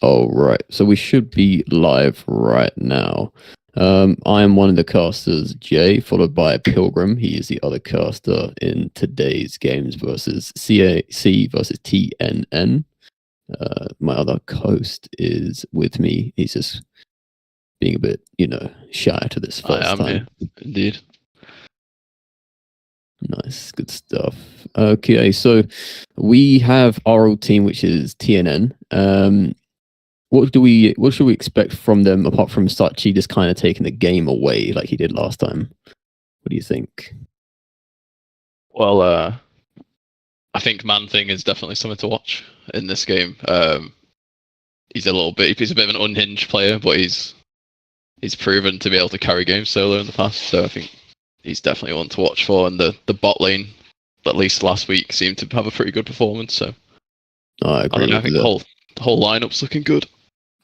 Oh, right. So we should be live right now. I am one of the casters, Jay, followed by Pilgrim. He is the other caster in today's games versus CAC versus TNN. My other host is with me. He's just being a bit, shy to this first time. Here, indeed. Nice, good stuff. Okay, so we have our old team, which is TNN. What should we expect from them apart from Sachi just kind of taking the game away like he did last time? What do you think? Well, I think Man Thing is definitely something to watch in this game. He's a bit of an unhinged player, but he's proven to be able to carry games solo in the past. So I think he's definitely one to watch for. And the bot lane, at least last week, seemed to have a pretty good performance. So I agree. I think the whole lineup's looking good.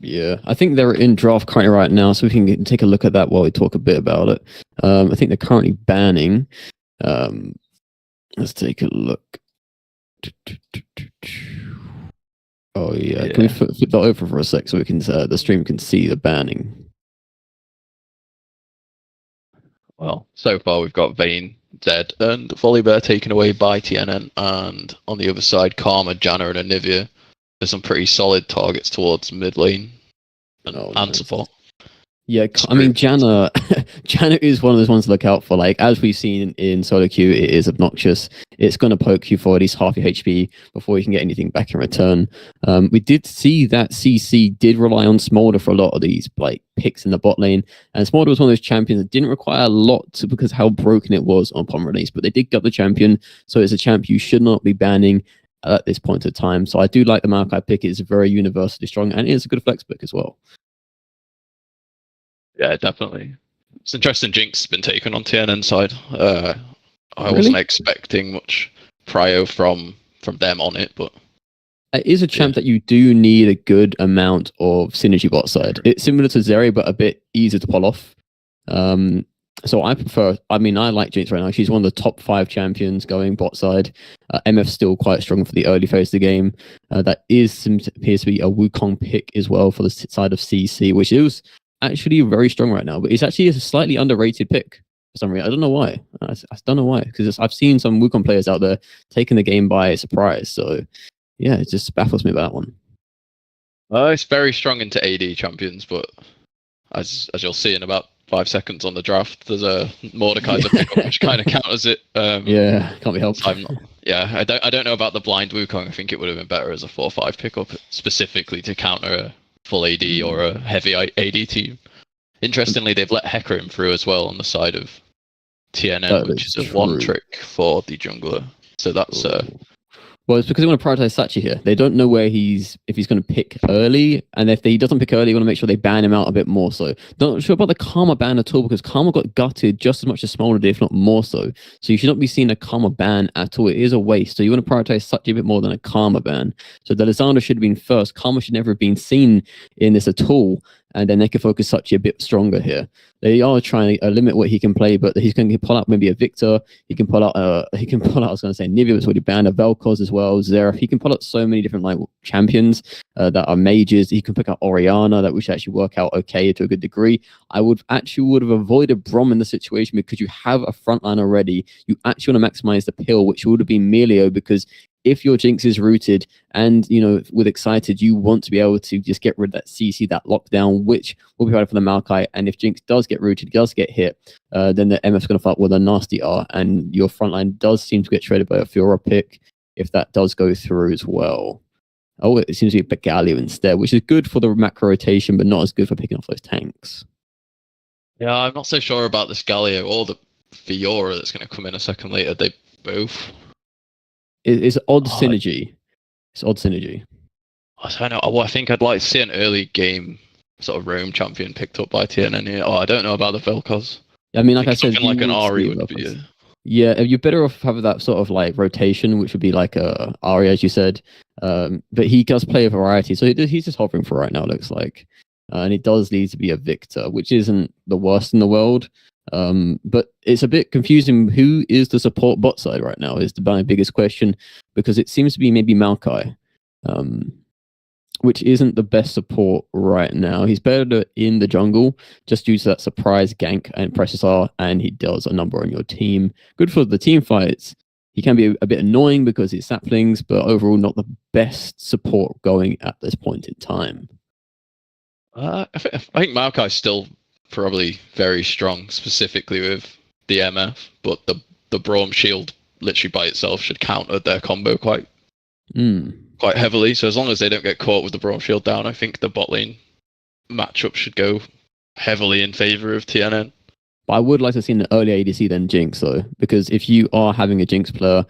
Yeah, I think they're in draft currently right now, so we can take a look at that while we talk a bit about it. I think they're currently banning. Let's take a look. Oh yeah, can we flip that over for a sec so we can the stream can see the banning? Well, so far we've got Vayne dead and Volibear taken away by TNN, and on the other side, Karma, Janna, and Anivia. There's some pretty solid targets towards mid lane and support. Yeah, I mean, Janna is one of those ones to look out for. Like, as we've seen in solo queue, it is obnoxious. It's going to poke you for at least half your HP before you can get anything back in return. We did see that CC did rely on Smolder for a lot of these like picks in the bot lane, and Smolder was one of those champions that didn't require a lot because how broken it was upon release. But they did get the champion, so it's a champ you should not be banning at this point of time. So I do like the Maokai pick. It's very universally strong, and it is a good flex pick as well. Yeah, definitely. It's interesting Jinx has been taken on TNN side. I wasn't expecting much prio from them on it, but it is a champ that you do need a good amount of synergy bot side. It's similar to Zeri, but a bit easier to pull off. So I like Jinx right now. She's one of the top 5 champions going bot side. MF's still quite strong for the early phase of the game. That appears to be a Wukong pick as well for the side of CC, which is actually very strong right now, but it's actually a slightly underrated pick for some reason. I don't know why. I don't know why, because I've seen some Wukong players out there taking the game by surprise. So yeah, it just baffles me about that one. It's very strong into AD champions, but as you'll see in about 5 seconds on the draft, there's a Mordekaiser pickup which kind of counters it. Yeah, can't be helped. I don't know about the blind Wukong. I think it would have been better as a 4/5 pickup specifically to counter a full AD or a heavy AD team. Interestingly, they've let Hecarim through as well on the side of TNN, which is a one trick for the jungler. So that's well, it's because they want to prioritize Sachi here. They don't know if he's going to pick early, and if he doesn't pick early, you want to make sure they ban him out a bit more. So, not sure about the Karma ban at all, because Karma got gutted just as much as Smolder did, if not more so. So you should not be seeing a Karma ban at all. It is a waste. So you want to prioritize Sachi a bit more than a Karma ban. So the Lizandra should have been first. Karma should never have been seen in this at all. And then they can focus Sachi a bit stronger here. They are trying to limit what he can play, but he's going to pull out maybe a Victor. He can pull out, I was going to say, Nivea was already banned, a Vel'Koz as well, Xerath. He can pull out so many different like champions that are mages. He can pick out Orianna, that which actually work out okay to a good degree. I would have avoided Brom in the situation because you have a frontline already. You actually want to maximize the pill, which would have been Melio, because if your Jinx is rooted and, with Excited, you want to be able to just get rid of that CC, that lockdown, which will be right for the Maokai. And if Jinx does get rooted, does get hit, then the MF's going to fight with a nasty R, and your frontline does seem to get traded by a Fiora pick if that does go through as well. Oh, it seems to be Galio instead, which is good for the macro rotation, but not as good for picking off those tanks. Yeah, I'm not so sure about this Galio or the Fiora that's going to come in a second later. They both... It's odd synergy. It's odd synergy. I don't know. Well, I think I'd like to see an early game sort of roam champion picked up by TNN here. I don't know about the Vel'Koz. I mean, like I said, something like an Ahri would be Yeah, you're better off having that sort of like rotation, which would be like Ari, as you said. But he does play a variety, so he's just hovering for right now. Looks like, and it does need to be a Victor, which isn't the worst in the world. But it's a bit confusing. Who is the support bot side right now? Is my biggest question because it seems to be maybe Maokai. Um, which isn't the best support right now. He's better in the jungle just due to that surprise gank and presses R, and he does a number on your team. Good for the team fights. He can be a bit annoying because he's saplings, but overall not the best support going at this point in time. I think Maokai's still probably very strong, specifically with the MF, but the Braum shield literally by itself should counter their combo quite heavily. So as long as they don't get caught with the Braum shield down, I think the bot lane matchup should go heavily in favor of TNN. But I would like to see an early ADC than Jinx, though, because if you are having a Jinx player,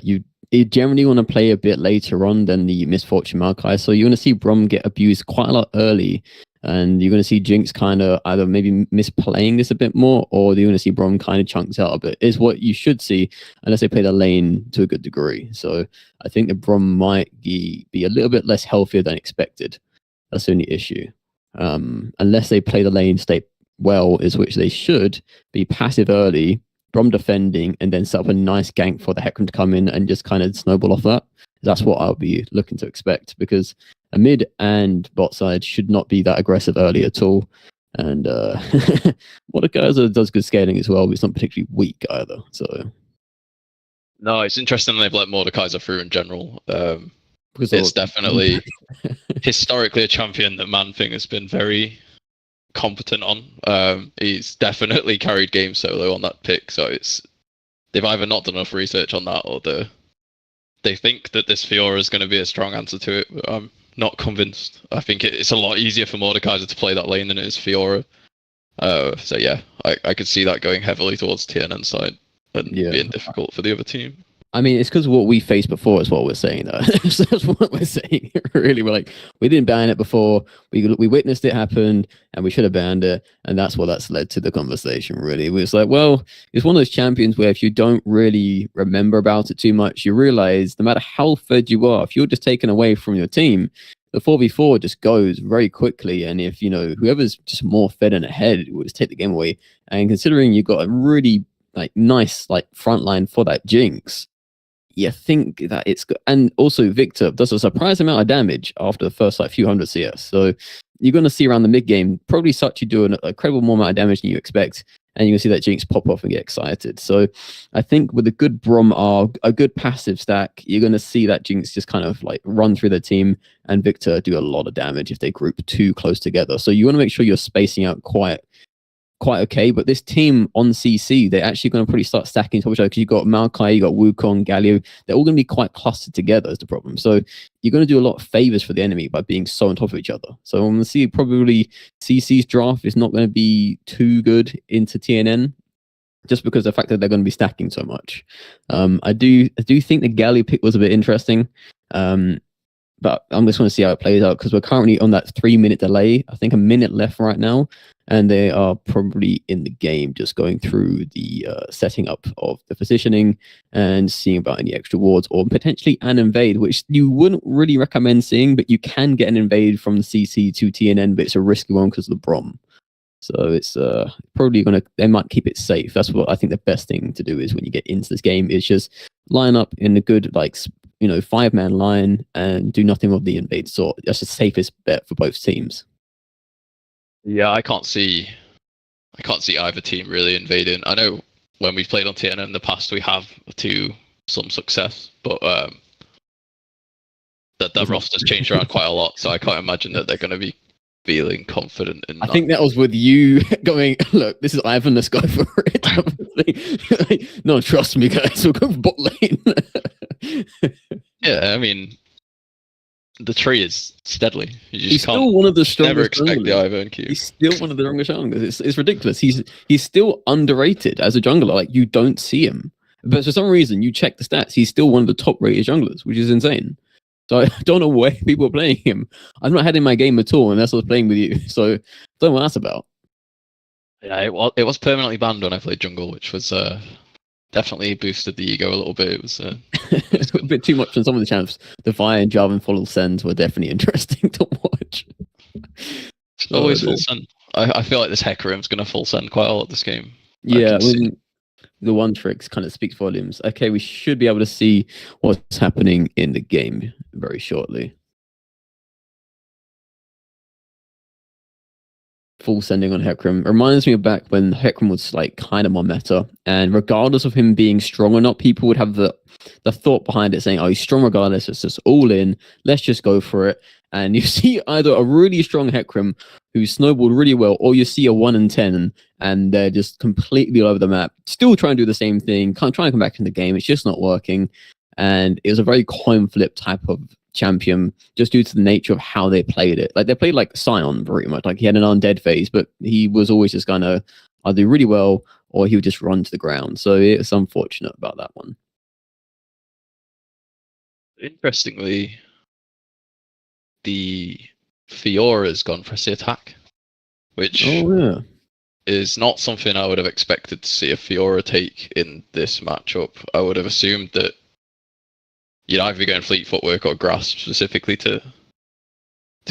you generally want to play a bit later on than the Misfortune Maokai. So you're going to see Braum get abused quite a lot early, and you're going to see Jinx kind of either maybe misplaying this a bit more, or you're going to see Braum kind of chunks out a bit, is what you should see, unless they play the lane to a good degree. So I think that Braum might be a little bit less healthier than expected. That's the only issue. Unless they play the lane state well, is which they should be passive early, Braum defending, and then set up a nice gank for the Hecarim to come in and just kind of snowball off that. That's what I'll be looking to expect, because a mid and bot side should not be that aggressive early at all. And Mordekaiser does good scaling as well, but it's not particularly weak either. So no, it's interesting they've let Mordekaiser through in general. Because it's definitely historically a champion that Man-Thing has been very competent on. He's definitely carried game solo on that pick, so they've either not done enough research on that, or they think that this Fiora is going to be a strong answer to it, but I'm not convinced. I think it's a lot easier for Mordekaiser to play that lane than it is Fiora. So yeah, I could see that going heavily towards TNN side and being difficult for the other team. I mean, it's because what we faced before is what we're saying, though. So that's what we're saying. Really, we're like, we didn't ban it before. We witnessed it happen, and we should have banned it, and that's led to the conversation. Really, it was like, well, it's one of those champions where if you don't really remember about it too much, you realize no matter how fed you are, if you're just taken away from your team, the 4v4 just goes very quickly. And if whoever's just more fed and ahead will just take the game away. And considering you've got a really nice front line for that Jinx, you think that it's good. And also Victor does a surprise amount of damage after the first few hundred CS. So you're going to see around the mid game probably Sachi do an incredible more amount of damage than you expect, and you're going to see that Jinx pop off and get excited. So I think with a good Braum R, a good passive stack, you're going to see that Jinx just kind of run through the team, and Victor do a lot of damage if they group too close together. So you want to make sure you're spacing out quite okay, but this team on CC, they're actually going to probably start stacking top each other, because you've got Maokai, you've got Wukong, Galio, they're all going to be quite clustered together is the problem. So you're going to do a lot of favors for the enemy by being so on top of each other. So I'm going to see probably CC's draft is not going to be too good into TNN, just because of the fact that they're going to be stacking so much. I do think the Galio pick was a bit interesting. But I'm just going to see how it plays out, because we're currently on that 3-minute delay. I think a minute left right now, and they are probably in the game, just going through the setting up of the positioning and seeing about any extra wards, or potentially an invade, which you wouldn't really recommend seeing, but you can get an invade from the CC to TNN, but it's a risky one because of the Braum. So it's probably they might keep it safe. That's what I think the best thing to do is when you get into this game, is just line up in a good 5-man line and do nothing of the invade sort. That's the safest bet for both teams. Yeah, I can't see either team really invading. I know when we've played on TNN in the past, we have to some success, but that roster's changed around quite a lot, so I can't imagine that they're going to be feeling confident in that. I think that was with you going, look, this is Ivan, let's go for it. No, trust me, guys, we'll go for bot lane. Yeah, I mean, the tree is steadily. He's still one of the strongest. Never expect the Ivern queue. He's still one of the strongest junglers. It's ridiculous. He's still underrated as a jungler. You don't see him, but for some reason, you check the stats. He's still one of the top rated junglers, which is insane. So I don't know why people are playing him. I've not had him in my game at all, and that's what I was playing with you. So I don't know what that's about. Yeah, it was permanently banned when I played jungle, which was definitely boosted the ego a little bit. It was a bit too much on some of the champs. The Fire and Jarvan full sends were definitely interesting to watch. Always full send. I feel like this Hecarim's going to full send quite a lot this game. Yeah, I mean, the one tricks kind of speaks volumes. Okay, we should be able to see what's happening in the game very shortly. Full sending on Hecarim reminds me of back when Hecarim was like kind of more meta, and regardless of him being strong or not, people would have the thought behind it saying, "Oh, he's strong regardless. It's just all in. Let's just go for it." And you see either a really strong Hecarim who snowballed really well, or you see a 1 in 10 and they're just completely all over the map, still trying to do the same thing, trying to come back in the game. It's just not working, and it was a very coin flip type of champion just due to the nature of how they played it. Like they played like Sion pretty much. Like he had an undead phase, but he was always just gonna either do really well or he would just run to the ground. So it's unfortunate about that one. Interestingly, the Fiora's gone for the attack, which is not something I would have expected to see a Fiora take in this matchup. I would have assumed that you'd either be going Fleet Footwork or Grasp specifically to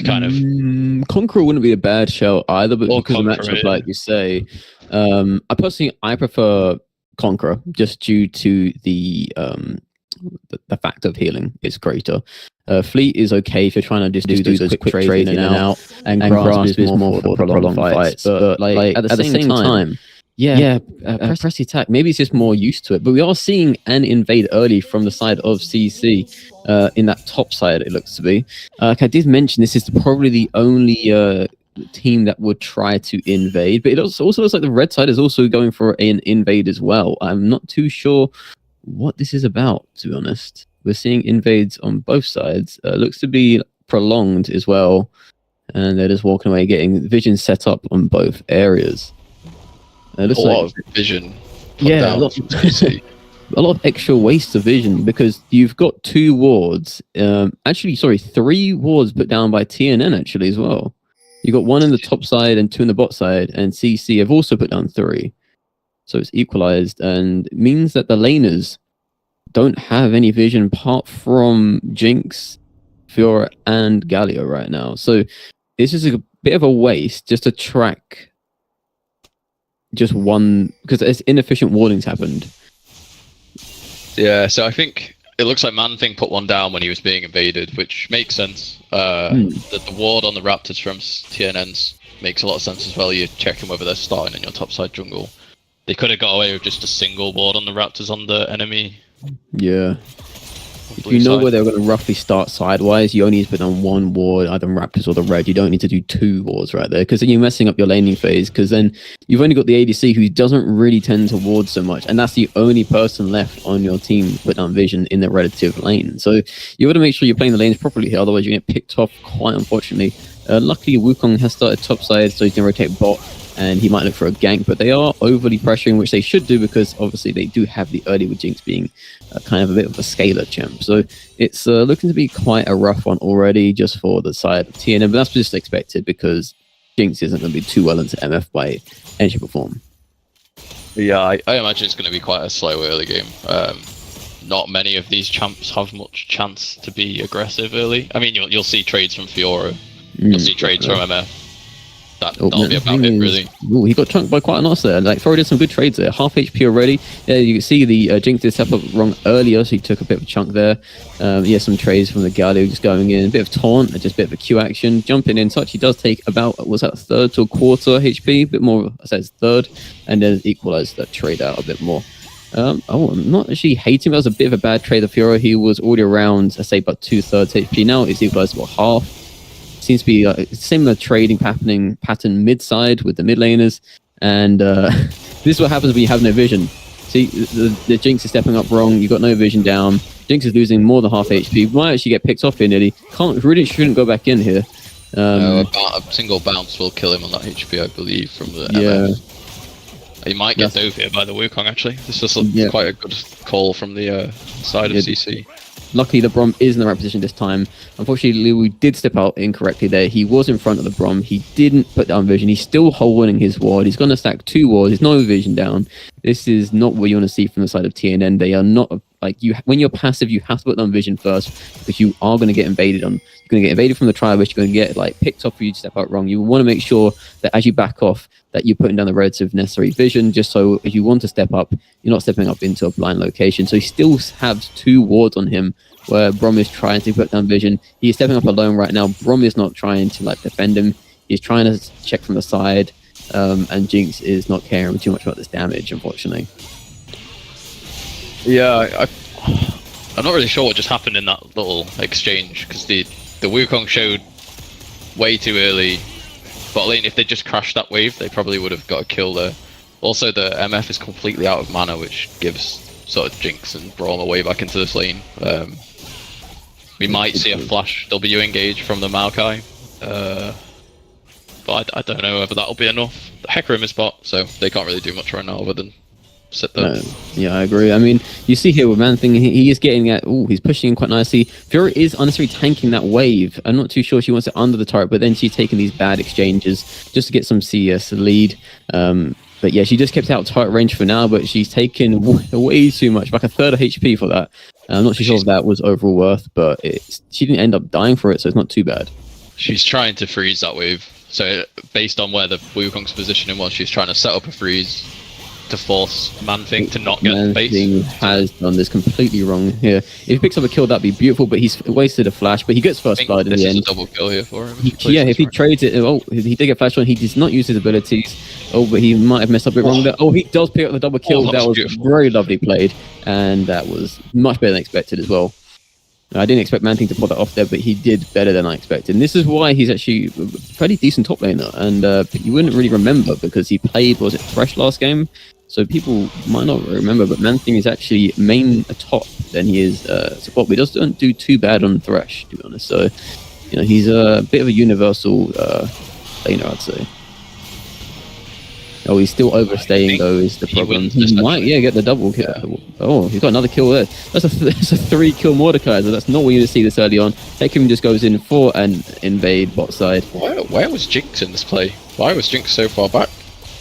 kind of... Conqueror wouldn't be a bad show either, but because of the matchup, like you say, I prefer Conqueror just due to the fact of healing is greater. Fleet is okay if you're trying to just do those quick trades in and out, and Grasp is more for the prolonged fights. But like at the same time, press the attack. Maybe it's just more used to it. But we are seeing an invade early from the side of CC in that top side, it looks to be. Like I did mention, this is probably the only team that would try to invade. But it also looks like the red side is also going for an invade as well. I'm not too sure what this is about, to be honest. We're seeing invades on both sides. Looks to be prolonged as well. And they're just walking away, getting vision set up on both areas. A lot of vision. Yeah, a lot of extra waste of vision because you've got 2 wards. Three wards put down by TNN actually as well. You got 1 in the top side and 2 in the bot side, and CC have also put down 3. So it's equalized, and it means that the laners don't have any vision apart from Jinx, Fiora, and Galio right now. So this is a bit of a waste just to track just one, because it's inefficient wardings happened. Yeah, so I think it looks like Man-Thing put one down when he was being invaded, which makes sense. The ward on the Raptors from TNNs makes a lot of sense as well. You're checking whether they're starting in your topside jungle. They could have got away with just a single ward on the Raptors on the enemy. Yeah. If you know where they're going to roughly start sidewise, you only need to put on 1 ward, either Raptors or the red. You don't need to do 2 wards right there, because then you're messing up your laning phase, because then you've only got the ADC who doesn't really tend to ward so much, and that's the only person left on your team to put down vision in the relative lane. So you got to make sure you're playing the lanes properly here, otherwise you get picked off quite unfortunately. Luckily, Wukong has started topside, so he can rotate bot, and he might look for a gank, but they are overly pressuring, which they should do, because obviously they do have the early with Jinx being kind of a bit of a scalar champ. So it's looking to be quite a rough one already just for the side of TNN, but that's just expected because Jinx isn't going to be too well into MF by any shape or form. Yeah, I imagine it's going to be quite a slow early game. Not many of these champs have much chance to be aggressive early. I mean, you'll see trades from Fiora, you'll see trades from MF. That'll be about it, really. Ooh, he got chunked by quite a lot there. Like, Thor did some good trades there. Half HP already. Yeah, you can see the Jinx did step up wrong earlier, so he took a bit of a chunk there. Some trades from the Galio just going in. A bit of taunt, just a bit of a Q action. Jumping in touch, he does take about, was that 1/3 to 1/4 HP? A bit more, I said 1/3. And then equalized that trade out a bit more. I'm not actually hating him. That was a bit of a bad trade of Fiora. He was already around, I say, about 2/3 HP. Now it's equalized about half. Seems to be a similar trading pattern mid-side with the mid laners, and this is what happens when you have no vision. See, the Jinx is stepping up wrong, you got no vision down, Jinx is losing more than half HP, might actually get picked off here nearly, shouldn't go back in here. A single bounce will kill him on that HP, I believe, from the MF. He might get dove here by the Wukong, actually. This is quite a good call from the side of CC. Luckily, the Brom is in the right position this time. Unfortunately, Liu did step out incorrectly there. He was in front of the Brom. He didn't put down vision. He's still holding his ward. He's going to stack 2 wards. There's no vision down. This is not what you want to see from the side of TNN. They are not like you. When you're passive, you have to put down vision first because you are going to get invaded on. You're going to get invaded from the tribe. You're going to get like picked off if you step out wrong. You want to make sure that as you back off, that you're putting down the relative necessary vision, just so if you want to step up, you're not stepping up into a blind location. So he still has 2 wards on him where Brom is trying to put down vision. He's stepping up alone right now. Brom is not trying to like defend him. He's trying to check from the side, and Jinx is not caring too much about this damage, unfortunately. Yeah, I'm not really sure what just happened in that little exchange, because the Wukong showed way too early. Bot lane, if they just crashed that wave, they probably would have got a kill there. Also, the MF is completely out of mana, which gives sort of Jinx and Braum a way back into this lane. We might see a flash W engage from the Maokai, but I don't know whether that'll be enough. The Hecarim is bot, so they can't really do much right now other than sit there. No, yeah, I agree. I mean, you see here with Man-Thing, he is getting at. Oh, he's pushing in quite nicely. Fiora is unnecessarily tanking that wave. I'm not too sure she wants it under the turret, but then she's taking these bad exchanges just to get some CS lead. But yeah, she just kept out turret range for now, but she's taken way too much, like a third of HP for that. I'm not too sure if that was overall worth, but she didn't end up dying for it, so it's not too bad. She's trying to freeze that wave. So based on where the Wukong's positioning was, she's trying to set up a freeze to force Man-Thing to not get the base. Man-Thing has done this completely wrong here. If he picks up a kill, that'd be beautiful, but he's wasted a flash, but he gets first blood in the end. This is a double kill here for him. If he trades it, he did get flash on, he does not use his abilities. Oh, but he might have messed up a bit wrong there. Oh, he does pick up the double kill. That was beautiful. Very lovely played, and that was much better than expected as well. I didn't expect Man-Thing to pull that off there, but he did better than I expected. And this is why he's actually a fairly decent top laner, and you wouldn't really remember because he played, was it Thresh last game? So people might not remember, but Man-Thing is actually main top than he is support. But he doesn't do too bad on Thresh, to be honest. So, he's a bit of a universal laner, I'd say. Oh, he's still overstaying though, is the problem. He might, get the double kill. Yeah. Oh, he's got another kill there. That's a 3-kill Mordekaiser. That's not what you see this early on. Hecarim just goes in for an invade bot side. Where was Jinx in this play? Why was Jinx so far back?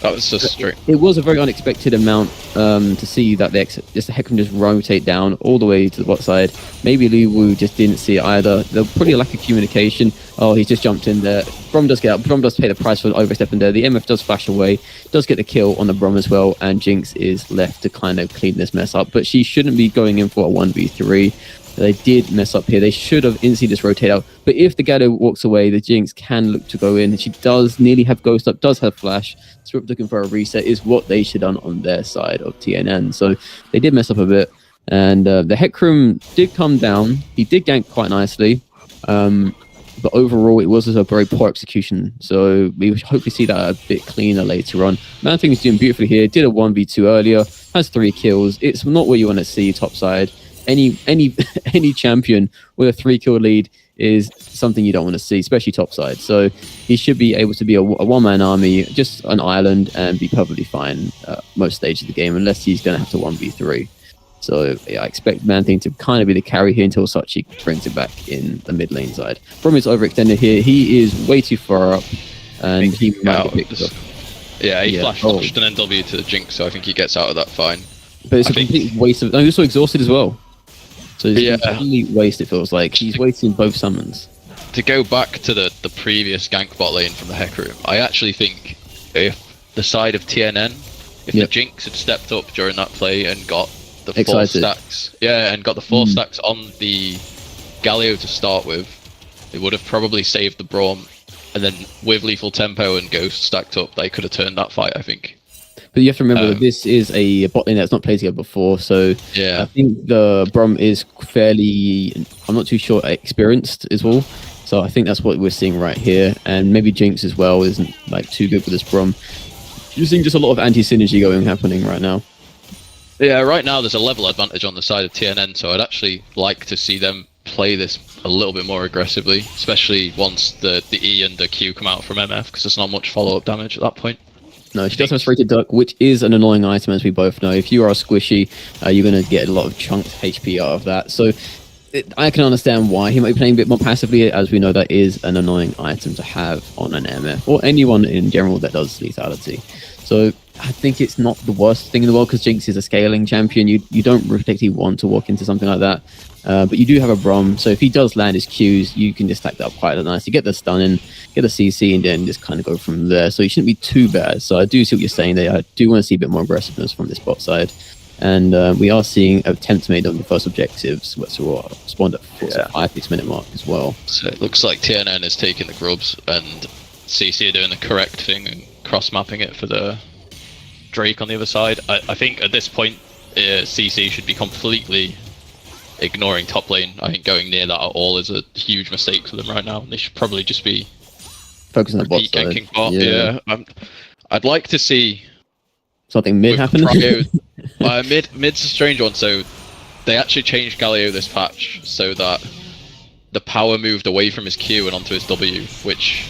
That was just straight. It was a very unexpected amount to see that the Hecarim just rotate down all the way to the bot side. Maybe Li Wu just didn't see it either. There's probably a lack of communication. Oh, he's just jumped in there. Brom does get up. Brom does pay the price for overstepping there. The MF does flash away, does get the kill on the Brom as well, and Jinx is left to kind of clean this mess up. But she shouldn't be going in for a 1v3. They did mess up here. They should have instantly just rotate out. But if the Gado walks away, the Jinx can look to go in. She does nearly have Ghost Up, does have Flash. Swift looking for a reset is what they should have done on their side of TNN. So they did mess up a bit. And the Hecarim did come down. He did gank quite nicely. But overall, it was a very poor execution. So we hopefully see that a bit cleaner later on. Man-Thing is doing beautifully here. Did a 1v2 earlier. Has 3 kills. It's not what you want to see topside. Any champion with a 3-kill lead is something you don't want to see, especially topside. So he should be able to be a one-man army, just an island, and be perfectly fine most stages of the game, unless he's going to have to 1v3. So yeah, I expect Man-Thing to kind of be the carry here until Sachi brings it back in the mid lane side. Brom is overextended here. He is way too far up, and he might get picked up. Yeah, he flashed and then W to the Jinx, so I think he gets out of that fine. But it's a complete waste of... he's also exhausted as well. So it's a complete waste, it feels like. He's wasting both summons. To go back to the previous gank bot lane from the Hecarim, I actually think if the side of TNN, if the Jinx had stepped up during that play and got the 4 stacks, and got the 4 stacks on the Galio to start with, it would have probably saved the Braum, and then with lethal tempo and Ghost stacked up, they could have turned that fight, I think. But you have to remember that this is a bot lane that's not played together before, so I think the Brom is fairly, I'm not too sure, experienced as well. So I think that's what we're seeing right here, and maybe Jinx as well isn't like too good with this Brom. You're seeing just a lot of anti-synergy happening right now. Yeah, right now there's a level advantage on the side of TNN, so I'd actually like to see them play this a little bit more aggressively, especially once the E and the Q come out from MF, because there's not much follow-up damage at that point. No, she does have Spirited Duck, which is an annoying item, as we both know. If you are squishy, you're going to get a lot of chunked HP out of that. So I can understand why he might be playing a bit more passively, as we know that is an annoying item to have on an MF or anyone in general that does lethality. So I think it's not the worst thing in the world because Jinx is a scaling champion. You don't particularly want to walk into something like that. But you do have a Brom, so if he does land his Qs, you can just stack that up quite nicely. Get the stun in, get the CC, and then just kind of go from there. So it shouldn't be too bad. So I do see what you're saying there. I do want to see a bit more aggressiveness from this bot side. And we are seeing attempts made on the first objectives, which will spawned at 5-6 minute mark as well. So it looks like TNN is taking the grubs and CC are doing the correct thing and cross-mapping it for the Drake on the other side. I think at this point, CC should be completely ignoring top lane. I think going near that at all is a huge mistake for them right now. They should probably just be focusing on the bot side. Bot. Yeah. I'd like to see something mid happen. Mid's a strange one. So they actually changed Galio this patch so that the power moved away from his Q and onto his W, which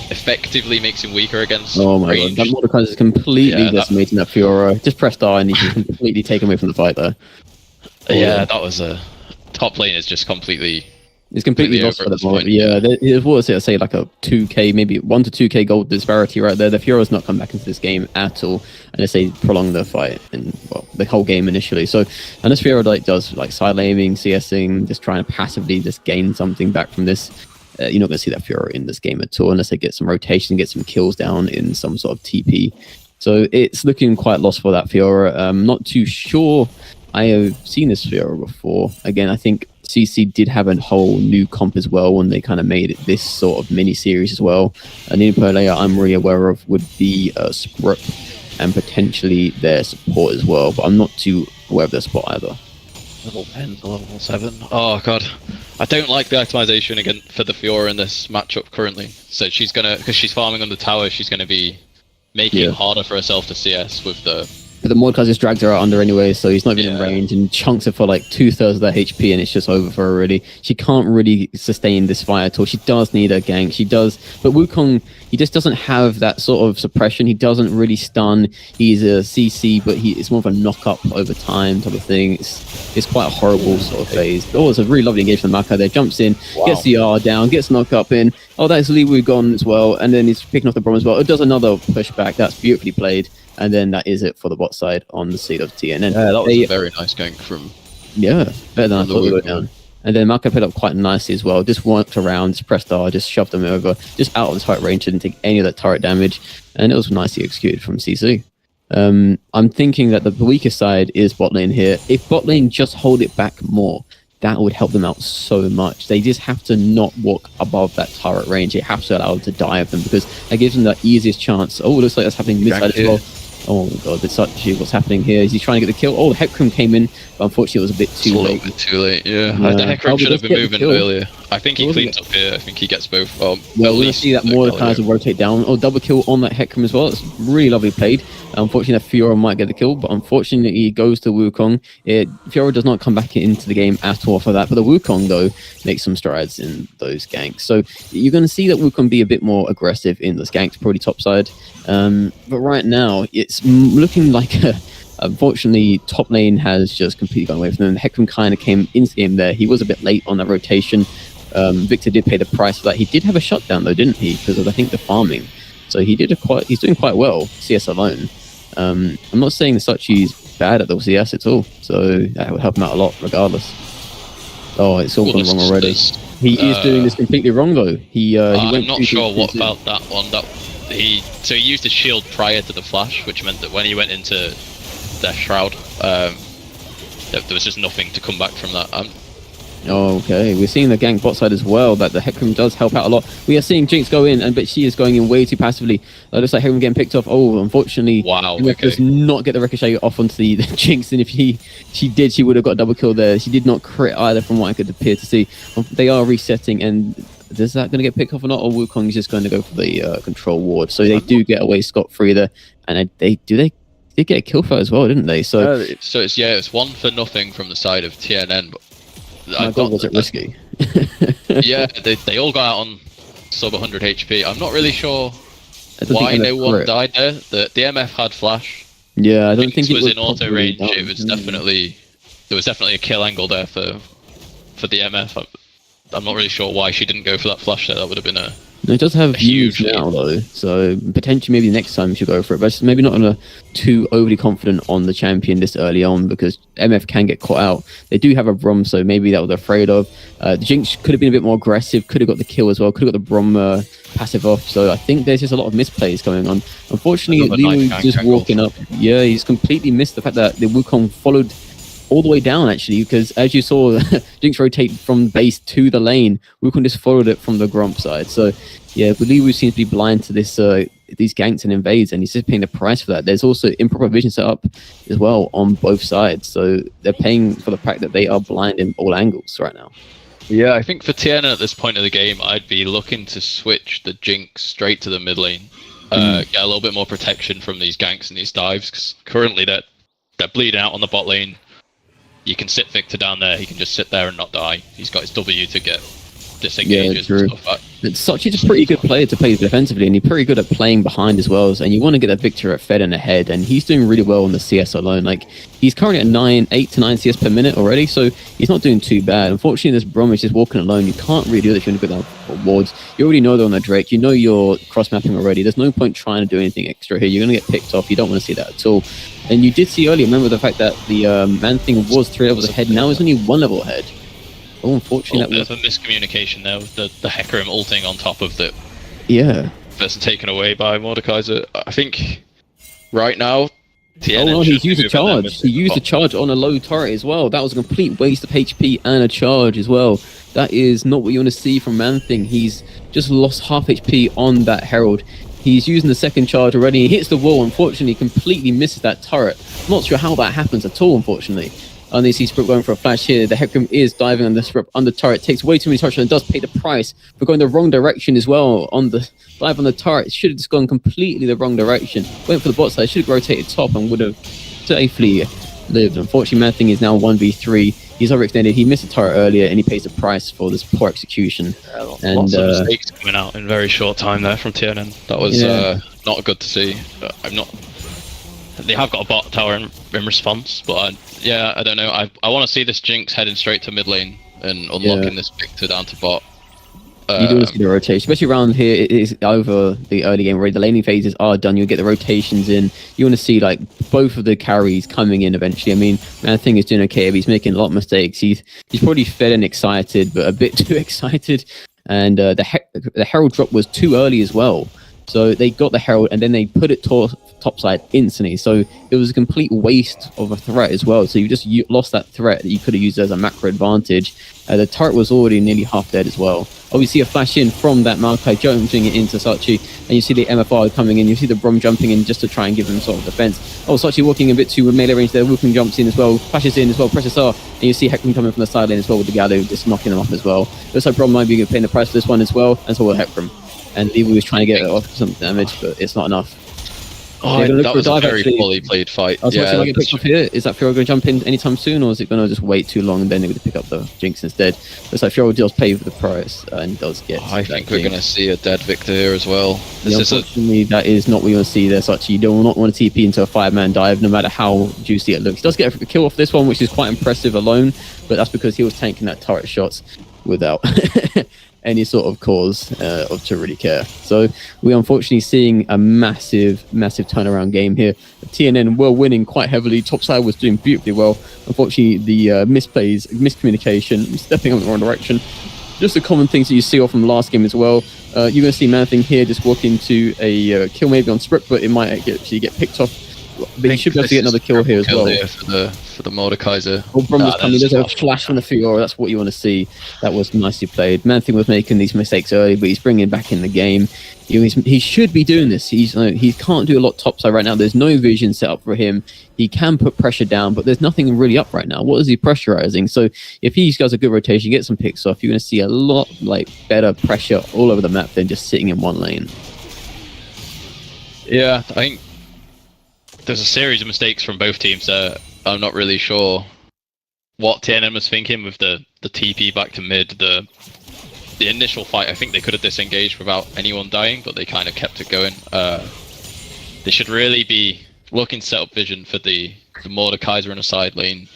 effectively makes him weaker against range. God, that Mordecai is completely decimating that Fiora. Just press R and he can completely take away from the fight there. Yeah, that was a top lane is just completely. It's completely lost for the moment. Yeah, there's what I say like a 2k, maybe 1 to 2k gold disparity right there. The Fiora's not come back into this game at all, and they say prolong the fight and the whole game initially. So unless Fiora does side aiming, CSing, just trying to passively just gain something back from this, you're not going to see that Fiora in this game at all unless they get some rotation, get some kills down in some sort of TP. So it's looking quite lost for that Fiora. Not too sure. I have seen this Fiora before. Again, I think CC did have a whole new comp as well when they kind of made it this sort of mini series as well. An input layer I'm really aware of would be Sprup and potentially their support as well, but I'm not too aware of their support either. Level 10 to level 7. Oh god, I don't like the optimization again for the Fiora in this matchup currently. So she's gonna, because she's farming on the tower, she's gonna be making it harder for herself to CS with the. But the Mordecai just drags her out under anyway, so he's not even in range and chunks her for like 2/3 of that HP, and it's just over for her already. She can't really sustain this fight at all. She does need a gank. She does, but Wukong, he just doesn't have that sort of suppression. He doesn't really stun. He's a CC, but it's more of a knock up over time type of thing. It's quite a horrible sort of phase. Oh, it's a really lovely engagement from Maka there. Jumps in, gets the R down, gets knocked up in. Oh, that's Lee Wu gone as well, and then he's picking off the Brom as well. It does another pushback. That's beautifully played. And then that is it for the bot side on the seed of TNN. Yeah, that was a very nice gank from. Yeah, better than I thought they were down. And then Maka played up quite nicely as well. Just walked around, just pressed R, just shoved them over, just out of his fight range, didn't take any of that turret damage. And it was nicely executed from CC. I'm thinking that the weakest side is bot lane here. If bot lane just hold it back more, that would help them out so much. They just have to not walk above that turret range. It has to allow them to dive them because that gives them the easiest chance. Oh, it looks like that's happening mid side as well. Oh my god, it's actually what's happening here. Is he trying to get the kill? Oh, the Hecarim came in, but unfortunately it was a bit too late. A bit too late, yeah. The Hecarim should have been moving earlier. I think he cleans up here. I think he gets both. Well, we're going to see that Mordecai will rotate down. Oh, double kill on that Hecarim as well. It's really lovely played. Unfortunately, that Fiora might get the kill, but unfortunately, he goes to Wukong. Fiora does not come back into the game at all for that, but the Wukong, though, makes some strides in those ganks. So you're going to see that Wukong be a bit more aggressive in those ganks, probably top side. But right now, it's looking like unfortunately, top lane has just completely gone away from them. Hecarim kind of came into the game there. He was a bit late on that rotation. Victor did pay the price for that. He did have a shutdown, though, didn't he? Because of, I think, the farming. So he's doing quite well, CS alone. I'm not saying the Sachi's bad at the CS at all, so that would help him out a lot, regardless. Oh, it's all gone wrong already. He is doing this completely wrong, though. I'm not sure what about that one. He used his shield prior to the flash, which meant that when he went into their shroud, there was just nothing to come back from that. Okay, we're seeing the gank bot side as well, that the Hecarim does help out a lot. We are seeing Jinx go in, but she is going in way too passively. It looks like Hecarim getting picked off. Oh, unfortunately, does not get the ricochet off onto the Jinx, and if she did, she would have got a double kill there. She did not crit either, from what I could appear to see. They are resetting, and is that going to get picked off or not? Or Wukong is just going to go for the control ward. So they do get away scot-free there, and they did get a kill for it as well, didn't they? So it's 1-0 from the side of TNN. But my god, was it risky? Yeah, they all got out on sub 100 HP. I'm not really sure why no one died there. The MF had flash. Yeah, I don't think it was in auto range. It was definitely there was definitely a kill angle there for for the MF. I'm not really sure why she didn't go for that flash there. That would have been a No, it does have views huge now lead. though, so potentially maybe next time you should go for it. But just maybe not on a too overly confident on the champion this early on, because MF can get caught out. They do have a Brom, so maybe that was afraid of. The Jinx could have been a bit more aggressive, could have got the kill as well, could have got the Brom passive off. So I think there's just a lot of misplays going on. Unfortunately, Another Liu knife just angle. walking up. Yeah, he's completely missed the fact that the Wukong followed all the way down, actually, because as you saw, Jinx rotate from base to the lane. Wukong just followed it from the Gromp side. So yeah, Liu seems to be blind to this these ganks and invades, and he's just paying the price for that. There's also improper vision set up as well on both sides, so they're paying for the fact that they are blind in all angles right now. Yeah, I think for TNN at this point of the game, I'd be looking to switch the Jinx straight to the mid lane. Get a little bit more protection from these ganks and these dives, because currently they're bleeding out on the bot lane. You can sit Victor down there, he can just sit there and not die. He's got his W to get disengages and stuff like that. Sachi's a pretty good player to play defensively, and he's pretty good at playing behind as well. And you want to get that Victor at Fed and ahead, and he's doing really well on the CS alone. Like, he's currently at 8 to 9 CS per minute already, so he's not doing too bad. Unfortunately, this Brom is just walking alone. You can't really do that if you want to go down wards. You already know they're on the Drake. You know you're cross-mapping already. There's no point trying to do anything extra here. You're going to get picked off. You don't want to see that at all. And you did see earlier, remember the fact that the Man Thing was 3 levels ahead. Now it's only 1 level ahead. Oh, unfortunately, there's a miscommunication there with the Hecarim ulting on top of the person taken away by Mordekaiser. I think right now, TNN oh no, should he's used be a moving them charge. with He used a bot. charge on a low turret as well. That was a complete waste of HP and a charge as well. That is not what you want to see from Man Thing. He's just lost half HP on that Herald. He's using the second charge already. He hits the wall, unfortunately, completely misses that turret. I'm not sure how that happens at all, unfortunately. And they see Sprip going for a flash here. The Hecarim is diving on the Sprip on the turret. Takes way too many touches and does pay the price for going the wrong direction as well on the dive on the turret. Should have just gone completely the wrong direction. Went for the bot side. Should have rotated top and would have safely lived. Unfortunately, Man Thing is now 1v3. He's overextended. He missed a turret earlier and he pays the price for this poor execution. And Lots of mistakes coming out in very short time there from TNN. That was not good to see. They have got a bot tower in response, but I don't know. I want to see this Jinx heading straight to mid lane and unlocking this Victor down to bot. You do want to see the rotation, especially around here. It is over the early game already. The laning phases are done. You'll get the rotations in. You want to see like both of the carries coming in eventually. I mean, Man Thing is doing okay, but he's making a lot of mistakes. He's probably fed and excited, but a bit too excited. And the Herald drop was too early as well. So they got the Herald and then they put it topside instantly. So it was a complete waste of a threat as well. So you just lost that threat that you could have used as a macro advantage. The turret was already nearly half dead as well. Obviously, a flash in from that Maokai jumping it into Sachi, and you see the MFR coming in. You see the Brom jumping in just to try and give him sort of defense. Oh, Sachi walking a bit too melee range there. Wukong jumps in as well, flashes in as well, presses R, and you see Hecarim coming from the side lane as well with the Gallo, just knocking them off as well. Looks like Brom might be paying the price for this one as well, and so will Hecarim. And Evo was trying to get off some damage, but it's not enough. Oh, that was a very fully played fight. I was watching get picked up here. Is that Fiora going to jump in anytime soon, or is it going to just wait too long and then they're going to pick up the Jinx instead? Looks like Fiora does pay for the price and does get. I think we're going to see a dead Victor here as well. Unfortunately, that is not what you want to see there. Such you do not want to TP into a 5-man dive, no matter how juicy it looks. He does get a kill off this one, which is quite impressive alone, but that's because he was tanking that turret shots without any sort of cause to really care. So we're unfortunately seeing a massive turnaround game here. TNN were winning quite heavily. Topside was doing beautifully well. Unfortunately, the misplays, miscommunication, stepping in the wrong direction. Just the common things that you see off from last game as well. You're going to see Man Thing here just walk into a kill maybe on Sprip, but it might actually get picked off. But he should be able to get another kill here as well. For the Mordekaiser. Oh, Brom was coming. There's a flash from the Fiora. That's what you want to see. That was nicely played. Man Thing was making these mistakes early, but he's bringing back in the game. He should be doing this. He can't do a lot topside right now. There's no vision set up for him. He can put pressure down, but there's nothing really up right now. What is he pressurizing? So if he does a good rotation, get some picks off, you're going to see a lot better pressure all over the map than just sitting in one lane. Yeah, I think there's a series of mistakes from both teams there. I'm not really sure what TNN was thinking with the TP back to mid. The initial fight, I think they could have disengaged without anyone dying, but they kind of kept it going. They should really be looking to set up vision for the Mordekaiser in a side lane.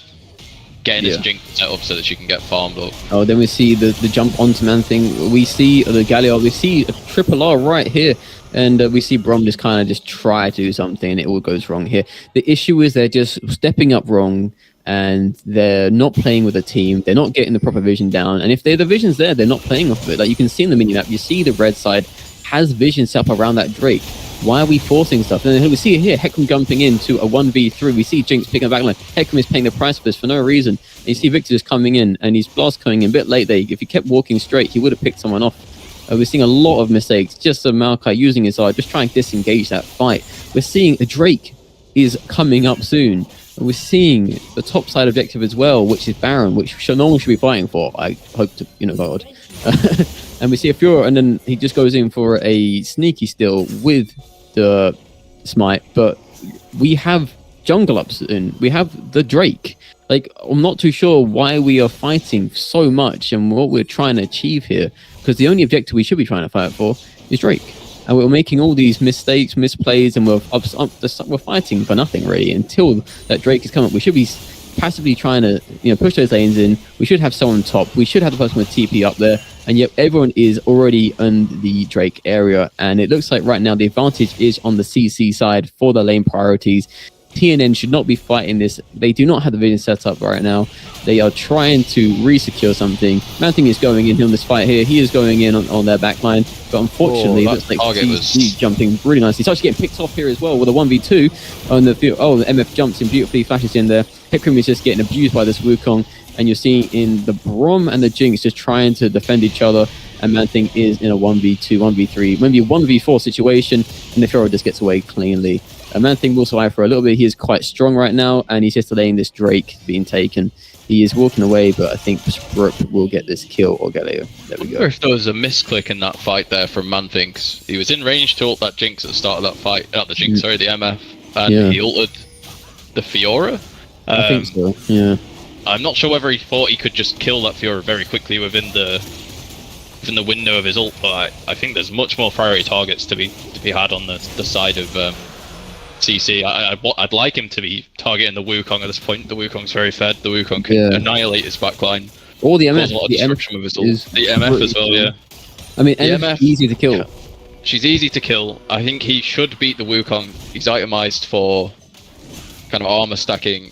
getting this Jinx set up so that she can get farmed up. Oh, then we see the jump onto Man Thing. We see the Galio. We see a triple R right here. And we see Brom just kind of just try to do something, and it all goes wrong here. The issue is they're just stepping up wrong, and they're not playing with a team. They're not getting the proper vision down. And if the vision's there, they're not playing off of it. Like you can see in the mini map, you see the red side has vision set up around that Drake. Why are we forcing stuff? And then we see here, Hecarim jumping into a 1v3. We see Jinx picking a backline. Hecarim is paying the price for this for no reason. And you see Victor just coming in, and he's blast coming in a bit late there. If he kept walking straight, he would have picked someone off. We're seeing a lot of mistakes. Just Maokai using his eye, just trying to disengage that fight. We're seeing a Drake is coming up soon. And we're seeing the top side objective as well, which is Baron, which no one should be fighting for. I hope to, God. And we see a Fiora, and then he just goes in for a sneaky steal with the smite. But we have jungle up soon. We have the Drake. Like, I'm not too sure why we are fighting so much and what we're trying to achieve here. Because the only objective we should be trying to fight for is Drake. And we're making all these mistakes, misplays, and we're fighting for nothing, really, until that Drake is coming up. We should be passively trying to push those lanes in. We should have someone top. We should have the person with TP up there. And yet everyone is already on the Drake area. And it looks like right now the advantage is on the CC side for the lane priorities. TNN should not be fighting this. They do not have the vision set up right now. They are trying to re-secure something. Man Thing is going in on this fight here. He is going in on their backline. But unfortunately, it looks like he's jumping really nicely. He's actually getting picked off here as well with a 1v2 on the field. Oh, the MF jumps in beautifully, flashes in there. Hecarim is just getting abused by this Wukong. And you're seeing in the Brom and the Jinx just trying to defend each other. And Man Thing is in a 1v2, 1v3, maybe a 1v4 situation. And the Fiora just gets away cleanly. Man Thing will survive for a little bit. He is quite strong right now, and he's just delaying this Drake being taken. He is walking away, but I think Brook will get this kill or Galio. There we go. I wonder if there was a misclick in that fight there from Man Thing. He was in range to ult that Jinx at the start of that fight. Not the Jinx, sorry, the MF. And he ulted the Fiora. I think so, yeah. I'm not sure whether he thought he could just kill that Fiora very quickly within the window of his ult, but I think there's much more priority targets to be had on the side of CC. I'd like him to be targeting the Wukong at this point. The Wukong's very fed. The Wukong can annihilate his backline. Or the MF. A lot of destruction with his ult. The MF as well, yeah. I mean, MF is easy to kill. Yeah. She's easy to kill. I think he should beat the Wukong. He's itemized for kind of armor stacking,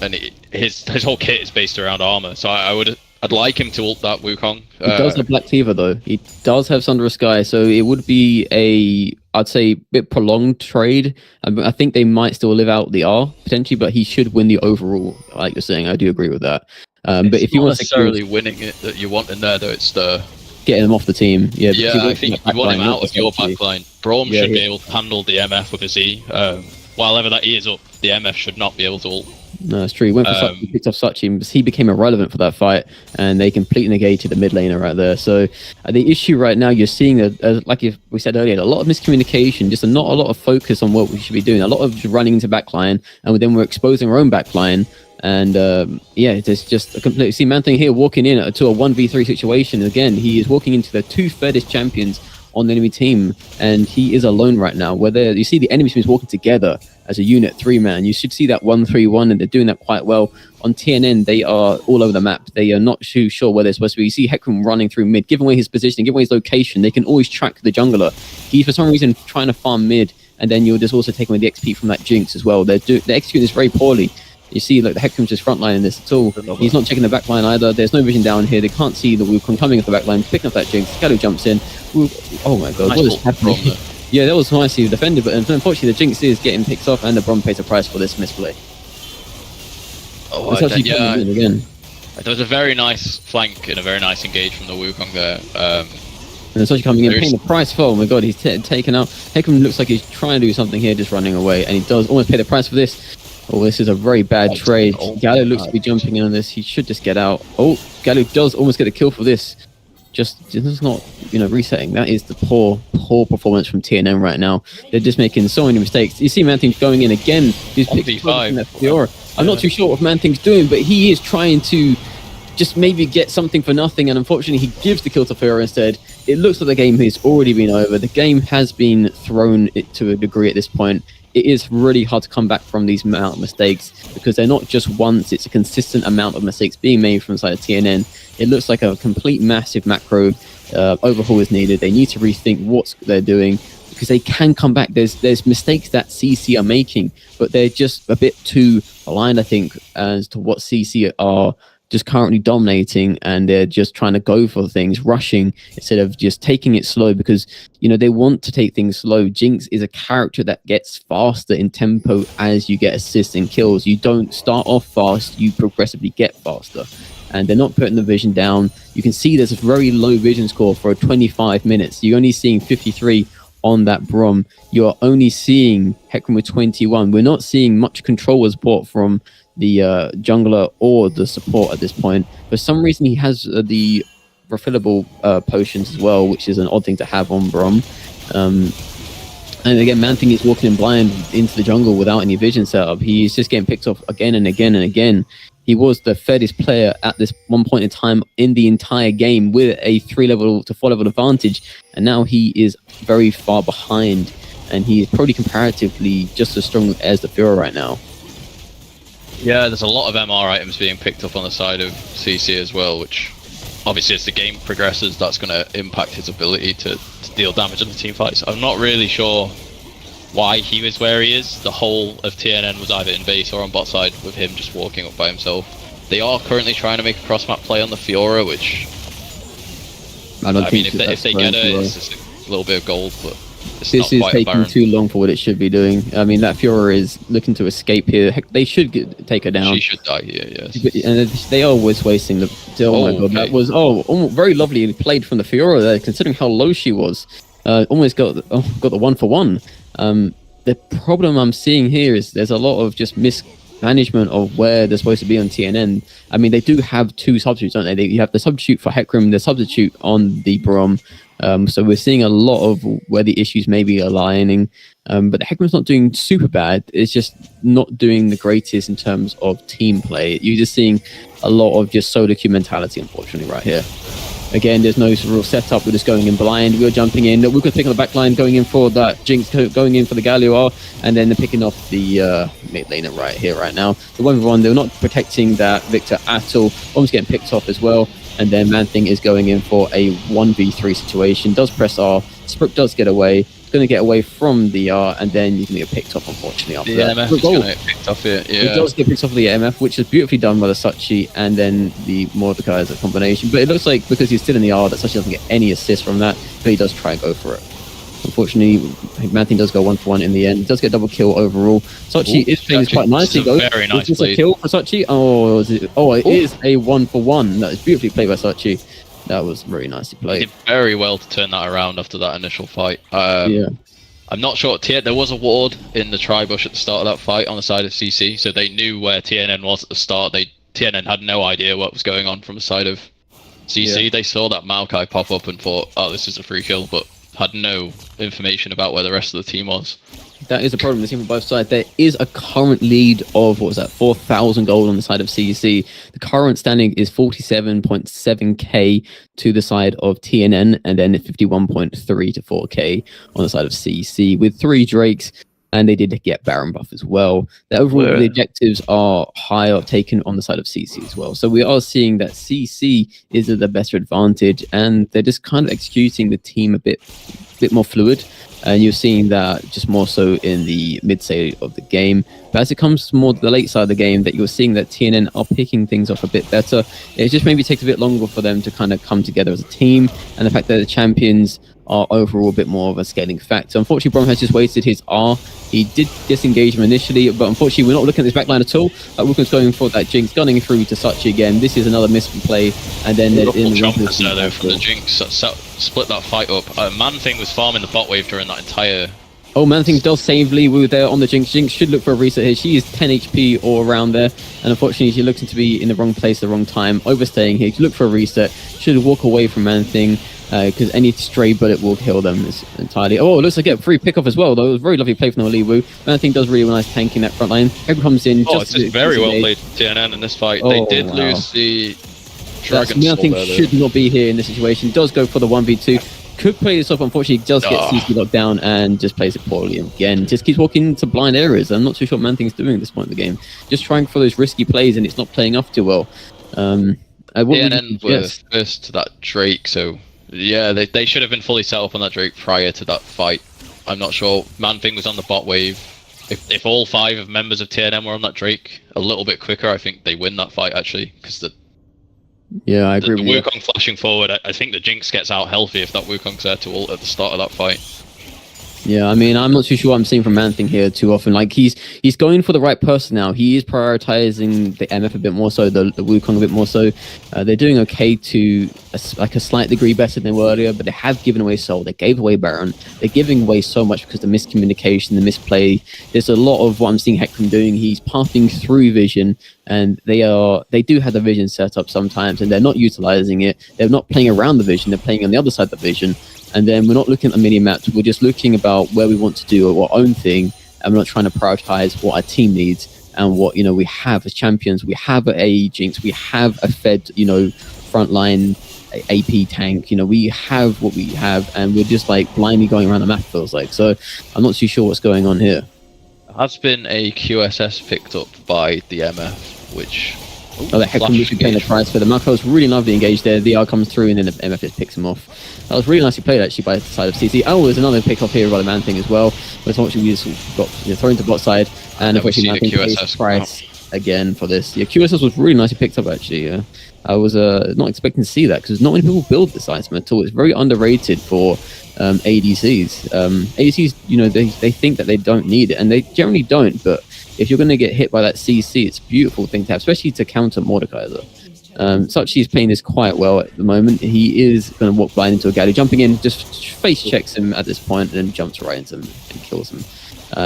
and his whole kit is based around armor. So I'd like him to ult that Wukong. He does have Black Cleaver though. He does have Sunder Sky, so it would be I'd say, bit prolonged trade. I think they might still live out the R potentially, but he should win the overall. Like you're saying, I do agree with that. But if you want necessarily winning it that you want in there, though, it's the getting him off the team. Yeah, I think you want him out of your backline. Braum should be able to handle the MF with his E. While ever that E is up, the MF should not be able to ult. No, it's true. He went for Sachi, picked off Sachi, he became irrelevant for that fight, and they completely negated the mid laner right there. So the issue right now, you're seeing, like we said earlier, a lot of miscommunication, just not a lot of focus on what we should be doing, a lot of running into backline, and then we're exposing our own backline. And there's just a complete... See, Man Thing here walking in to a 1v3 situation. Again, he is walking into the two fairest champions on the enemy team, and he is alone right now. Where you see the enemy team is walking together as a unit, 3-man. You should see that 1-3-1, and they're doing that quite well. On TNN, they are all over the map. They are not too sure where they're supposed to be. You see Hecarim running through mid, giving away his position, giving away his location. They can always track the jungler. He's, for some reason, trying to farm mid, and then you're just also taking away the XP from that Jinx as well. They're executing this very poorly. You see, like, the Hecarim's just frontlining this at all. He's not checking the backline either. There's no vision down here. They can't see the Wukong coming off the backline, picking up that Jinx. Galio jumps in. Oh my god, what is happening? Yeah, that was nicely defended, but unfortunately the Jinx is getting picked off, and the Brom pays a price for this misplay. Again. There was a very nice flank and a very nice engage from the Wukong there. And it's actually coming in, paying the price for. Oh my god, he's taken out. Hecarim looks like he's trying to do something here, just running away, and he does almost pay the price for this. Oh, this is a very bad trade. Galio looks to be jumping in on this. He should just get out. Oh, Galio does almost get a kill for this. Just not, resetting. That is the poor performance from TNN right now. They're just making so many mistakes. You see Man Thing's going in again. He's picking that Fiora. I'm not too sure what Man Thing's doing, but he is trying to just maybe get something for nothing, and unfortunately he gives the kill to Fiora instead. It looks like the game has already been over. The game has been thrown to a degree at this point. it is really hard to come back from these amount of mistakes, because they're not just once, it's a consistent amount of mistakes being made from the side of TNN. It looks like a complete massive macro overhaul is needed. They need to rethink what they're doing, because they can come back. There's mistakes that CC are making, but they're just a bit too aligned, I think, as to what CC are just currently dominating, and they're just trying to go for things, rushing instead of just taking it slow, because they want to take things slow. Jinx is a character that gets faster in tempo as you get assists and kills. You don't start off fast, you progressively get faster, and they're not putting the vision down. You can see there's a very low vision score for 25 minutes. You're only seeing 53 on that Brom. You're only seeing Hecarim with 21. We're not seeing much controller support from the jungler or the support at this point. For some reason, he has the refillable potions as well, which is an odd thing to have on Brom. And again, Man-Thing is walking in blind into the jungle without any vision setup. He's just getting picked off again and again and again. He was the fairest player at this one point in time in the entire game with a 3-level to 4-level advantage, and now he is very far behind, and he is probably comparatively just as strong as the Fiora right now. Yeah, there's a lot of MR items being picked up on the side of CC as well, which obviously as the game progresses, that's going to impact his ability to deal damage in the team fights. I'm not really sure why he was where he is. The whole of TNN was either in base or on bot side, with him just walking up by himself. They are currently trying to make a cross-map play on the Fiora, which I mean, if they get it, it's just a little bit of gold, but it's this is taking too long for what it should be doing. I mean, that Fiora is looking to escape here. Heck, they should take her down. She should die here, yes. And they are always wasting the... Oh my god, okay. That was very lovely played from the Fiora there, considering how low she was. Almost got the 1-for-1. The problem I'm seeing here is there's a lot of just mismanagement of where they're supposed to be on TNN. I mean, they do have two substitutes, don't they? You have the substitute for Hecarim, the substitute on the Brom. So we're seeing a lot of where the issues may be aligning. But the Hecarim's not doing super bad. It's just not doing the greatest in terms of team play. You're just seeing a lot of just solo queue mentality, unfortunately, right here. Again, there's no real setup. We're just going in blind. We're jumping in. We're going to pick on the back line, going in for that Jinx, going in for the Galio, and then they're picking off the mid laner right here, right now. The 1v1, they're not protecting that Victor at all. Almost getting picked off as well. And then Man-Thing is going in for a 1v3 situation. Does press R. Sprook does get away. Going to get away from the R, and then you can get picked off, unfortunately, after that. MF is going to get picked off here. Yeah. He does get picked off the MF, which is beautifully done by the Sachi, and then the Mordecai as a combination. But it looks like, because he's still in the R, that Sachi doesn't get any assist from that, but he does try and go for it. Unfortunately, Man-Thing does go 1-for-1 in the end. He does get double kill overall. Sachi is playing this quite nicely, though. Very nice is this a kill for Sachi? Oh, it is a 1-for-1. That is beautifully played by Sachi. That was very nicely played. He did very well to turn that around after that initial fight. Yeah. I'm not sure. There was a ward in the tri-bush at the start of that fight on the side of CC, so they knew where TNN was at the start. TNN had no idea what was going on from the side of CC. Yeah. They saw that Maokai pop up and thought, oh, this is a free kill, but had no information about where the rest of the team was. That is a problem. The team on both sides. There is a current lead of, what was that, 4,000 gold on the side of CC. The current standing is 47.7k to the side of TNN, and then 51.3 to 4k on the side of CC, with 3 Drakes, and they did get Baron buff as well. The overall, the objectives are higher taken on the side of CC as well. So we are seeing that CC is at the better advantage, and they're just kind of executing the team a bit more fluid. And you're seeing that just more so in the mid side of the game. But as it comes more to the late side of the game, that you're seeing that TNN are picking things up a bit better. It just maybe takes a bit longer for them to kind of come together as a team. And the fact that the champions are overall a bit more of a scaling factor. Unfortunately, Brom has just wasted his R. He did disengage him initially, but unfortunately, we're not looking at this backline at all. Wilkins going for that Jinx, gunning through to Sachi again. This is another misplay, and then they're in the jumpers there though from the Jinx. Split that fight up. Man-Thing was farming the bot wave during that entire... Oh, Man-Thing does save Lee there on the Jinx. Jinx should look for a reset here. She is 10 HP all around there, and unfortunately, she looks to be in the wrong place at the wrong time, overstaying here. Look for a reset. Should walk away from Man-Thing, because any stray bullet will kill them entirely. Oh, it looks like a free pick-off as well, though. It was a very lovely play from the Lee Wu. Man-Thing does really nice tanking that front line. Everyone comes in. It's just very well played TNN in this fight. They did lose the Dragon Soul. Man-Thing should not be here in this situation. Does go for the 1v2. could play this off. Unfortunately, does get CC locked down and just plays it poorly again. Just keeps walking into blind areas. I'm not too sure what Man Thing's doing at this point in the game. Just trying for those risky plays, and it's not playing off too well. TNN were first to that Drake, so yeah, they should have been fully set up on that Drake prior to that fight. I'm not sure. Man Thing was on the bot wave. If all 5 members of TNN were on that Drake a little bit quicker, I think they win that fight actually, because I agree. The Wukong flashing forward, I think the Jinx gets out healthy if that Wukong's there to ult at the start of that fight. Yeah, I mean, I'm not too sure what I'm seeing from Man Thing here too often. Like, he's going for the right person now. He is prioritizing the MF a bit more so, the Wukong a bit more so. They're doing okay to a slight degree better than they were earlier, but they have given away Soul. They gave away Baron. They're giving away so much because of the miscommunication, the misplay. There's a lot of what I'm seeing Hecarim doing. He's pathing through vision, and they do have the vision set up sometimes, and they're not utilizing it. They're not playing around the vision. They're playing on the other side of the vision. And then we're not looking at the mini maps. We're just looking about where we want to do our own thing, and we're not trying to prioritize what our team needs and what we have as champions. We have a Jinx. We have a fed frontline AP tank. We have what we have, and we're just like blindly going around the map. Feels like. So I'm not too sure what's going on here. There has been a QSS picked up by the MF, which. The Hecarim was paying the price for the Malco was really lovely engaged there. The R comes through and then the MF just picks him off. That was really nicely played actually by the side of CC. Oh, there's another pick off here by the Man Thing as well. But unfortunately we just got thrown to bot side, and unfortunately Man Thing pays price again for this. Yeah, QSS was really nicely picked up actually. Yeah. I was not expecting to see that because not many people build this item at all. It's very underrated for ADCs. ADCs, they think that they don't need it, and they generally don't, but if you're going to get hit by that CC, it's a beautiful thing to have, especially to counter Mordekaiser. Suchi's playing this quite well at the moment. He is going to walk blind into a Galio, jumping in, just face checks him at this point, and then jumps right into him and kills him.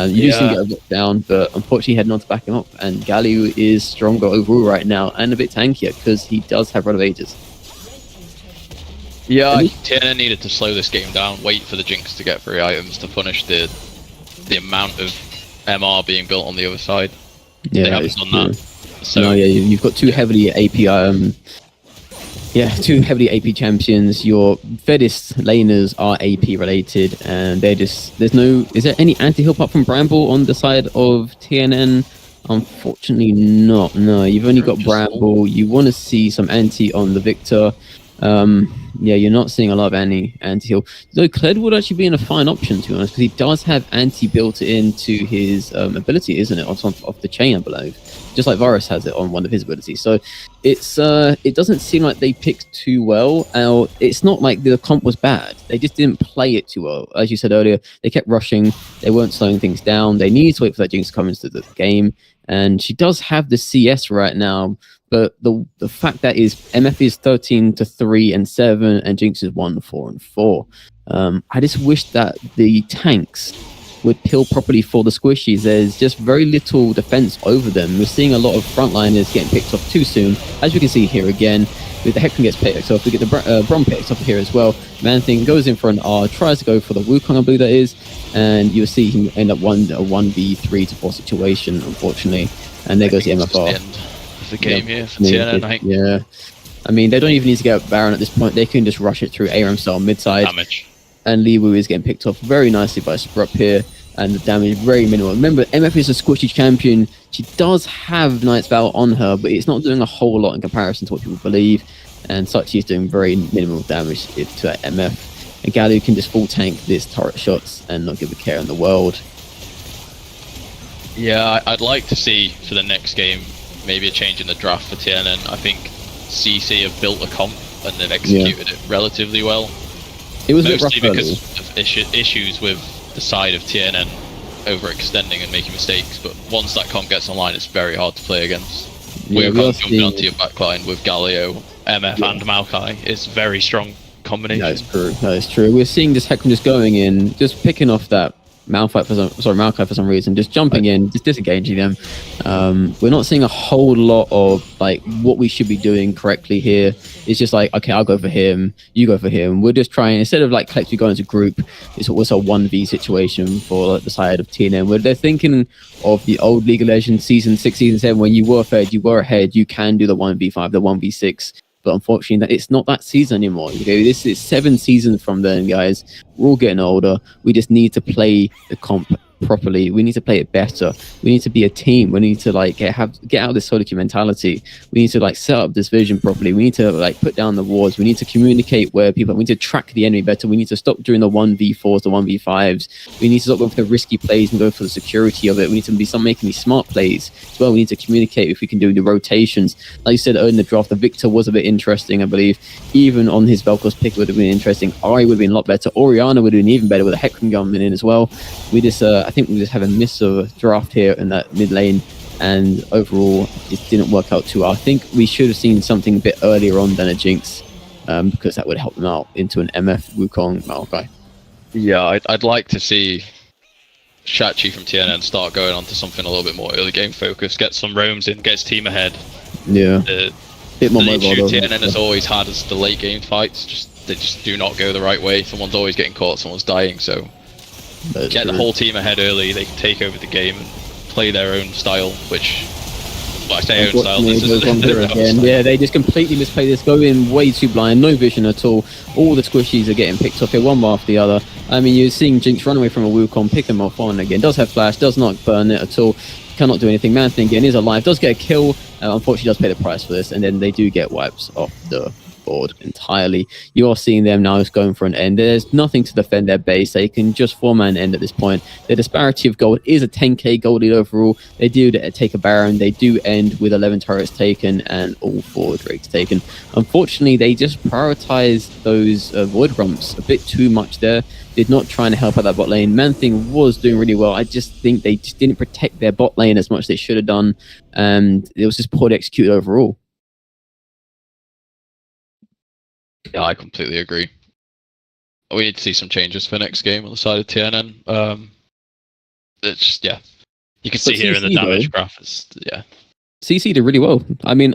You do see him get a look down, but unfortunately heading on to back him up, and Galio is stronger overall right now, and a bit tankier, because he does have Rod of Ages. Yeah, TNN needed to slow this game down, wait for the Jinx to get 3 items to punish the amount of MR being built on the other side. Yeah, they haven't done that. So no, you've got 2 heavily AP two heavily AP champions. Your Fedist laners are AP related, and they're just is there any anti-heal apart from Bramble on the side of TNN? Unfortunately not. No, you've only got Bramble. You want to see some anti on the Victor. You're not seeing a lot of anti-heal. Though Kled would actually be a fine option, to be honest, because he does have anti built into his ability, isn't it? Off the chain, I believe. Just like Varus has it on one of his abilities. So it doesn't seem like they picked too well. It's not like the comp was bad. They just didn't play it too well. As you said earlier, they kept rushing. They weren't slowing things down. They needed to wait for that Jinx to come into the game. And she does have the CS right now. But the fact that is MF is 13-3 and 7, and Jinx is 1-4 and 4. I just wish that the tanks would peel properly for the squishies. There's just very little defense over them. We're seeing a lot of frontliners getting picked off too soon, as we can see here again. With the Hecarim gets picked off, we get the Brom picked up here as well. Man Thing goes in for an R, tries to go for the Wukong, I believe that is, and you'll see him end up a 1v3 to 4 situation, unfortunately. And there goes the MFR. The game here for TNN, I think. Yeah. I mean, they don't even need to get Baron at this point. They can just rush it through ARAM style mid-side. Damage. And Lee Wu is getting picked off very nicely by Sprup here. And the damage is very minimal. Remember, MF is a squishy champion. She does have Knight's Vow on her, but it's not doing a whole lot in comparison to what people believe. And Sachi is doing very minimal damage to that MF. And Galio can just full tank this turret shots and not give a care in the world. Yeah, I'd like to see for the next game maybe a change in the draft for TNN. I think CC have built a comp and they've executed it relatively well. It was mostly because of issues with the side of TNN overextending and making mistakes, but once that comp gets online, it's very hard to play against. Wukong jumping onto your backline with Galio, MF and Maokai is very strong combination. That is true. We're seeing this Hecarim just going in, just picking off that Maokai for some reason, just jumping in, just disengaging them. We're not seeing a whole lot of like what we should be doing correctly here. It's just like, okay, I'll go for him, you go for him. We're just trying, instead of like collectively going as a group, it's always a 1v situation for like, the side of TNN, where they're thinking of the old League of Legends season 6, season 7, when you were fed, you were ahead, you can do the 1v5, the 1v6. But unfortunately, that it's not that season anymore. Okay, this is 7 seasons from then, guys. We're all getting older. We just need to play the comp properly. We need to play it better. We need to be a team. We need to like get out of this solo queue mentality. We need to like set up this vision properly. We need to like put down the walls. We need to communicate where people. We need to track the enemy better. We need to stop doing the 1v4s, the 1v5s. We need to stop going for the risky plays and go for the security of it. We need to start making these smart plays as well. We need to communicate if we can do the rotations. Like you said earlier in the draft, the Victor was a bit interesting, I believe. Even on his Vel'Koz pick would have been interesting. Ari would have been a lot better. Orianna would have been even better with a Hecarim coming in as well. We just, I think we just have a miss of a draft here in that mid lane, and overall it didn't work out too well. I think we should have seen something a bit earlier on than a Jinx, because that would help them out into an MF Wukong Maokai. Yeah, I'd like to see Shachi from TNN start going on to something a little bit more early game focused, get some roams in, get his team ahead. Yeah. Bit more the mobile. issue TNN has always had is the late game fights. They just do not go the right way. Someone's always getting caught, someone's dying, so get the whole team ahead early, they can take over the game and play their own style, which, well, I say own style, this is again. Yeah, they just completely misplay this, go in way too blind, no vision at all. All the squishies are getting picked off here, one after the other. I mean, you're seeing Jinx run away from a Wukong, pick him off on again, does have flash, does not burn it at all, cannot do anything. Man-Thing again is alive, does get a kill, unfortunately does pay the price for this, and then they do get wipes off the board entirely. You are seeing them now just going for an end. There's nothing to defend their base. They can just four-man end at this point. The disparity of gold is a 10k gold lead overall. They do take a Baron. They do end with 11 turrets taken and all 4 Drakes taken. Unfortunately, they just prioritize those Void Rumps a bit too much there. Did not try and help out that bot lane. Man-Thing was doing really well. I just think they just didn't protect their bot lane as much as they should have done, and it was just poorly executed overall. Yeah, I completely agree. We need to see some changes for next game on the side of TNN. It's just, yeah, you can see here in the damage graph. Yeah, CC did really well. I mean,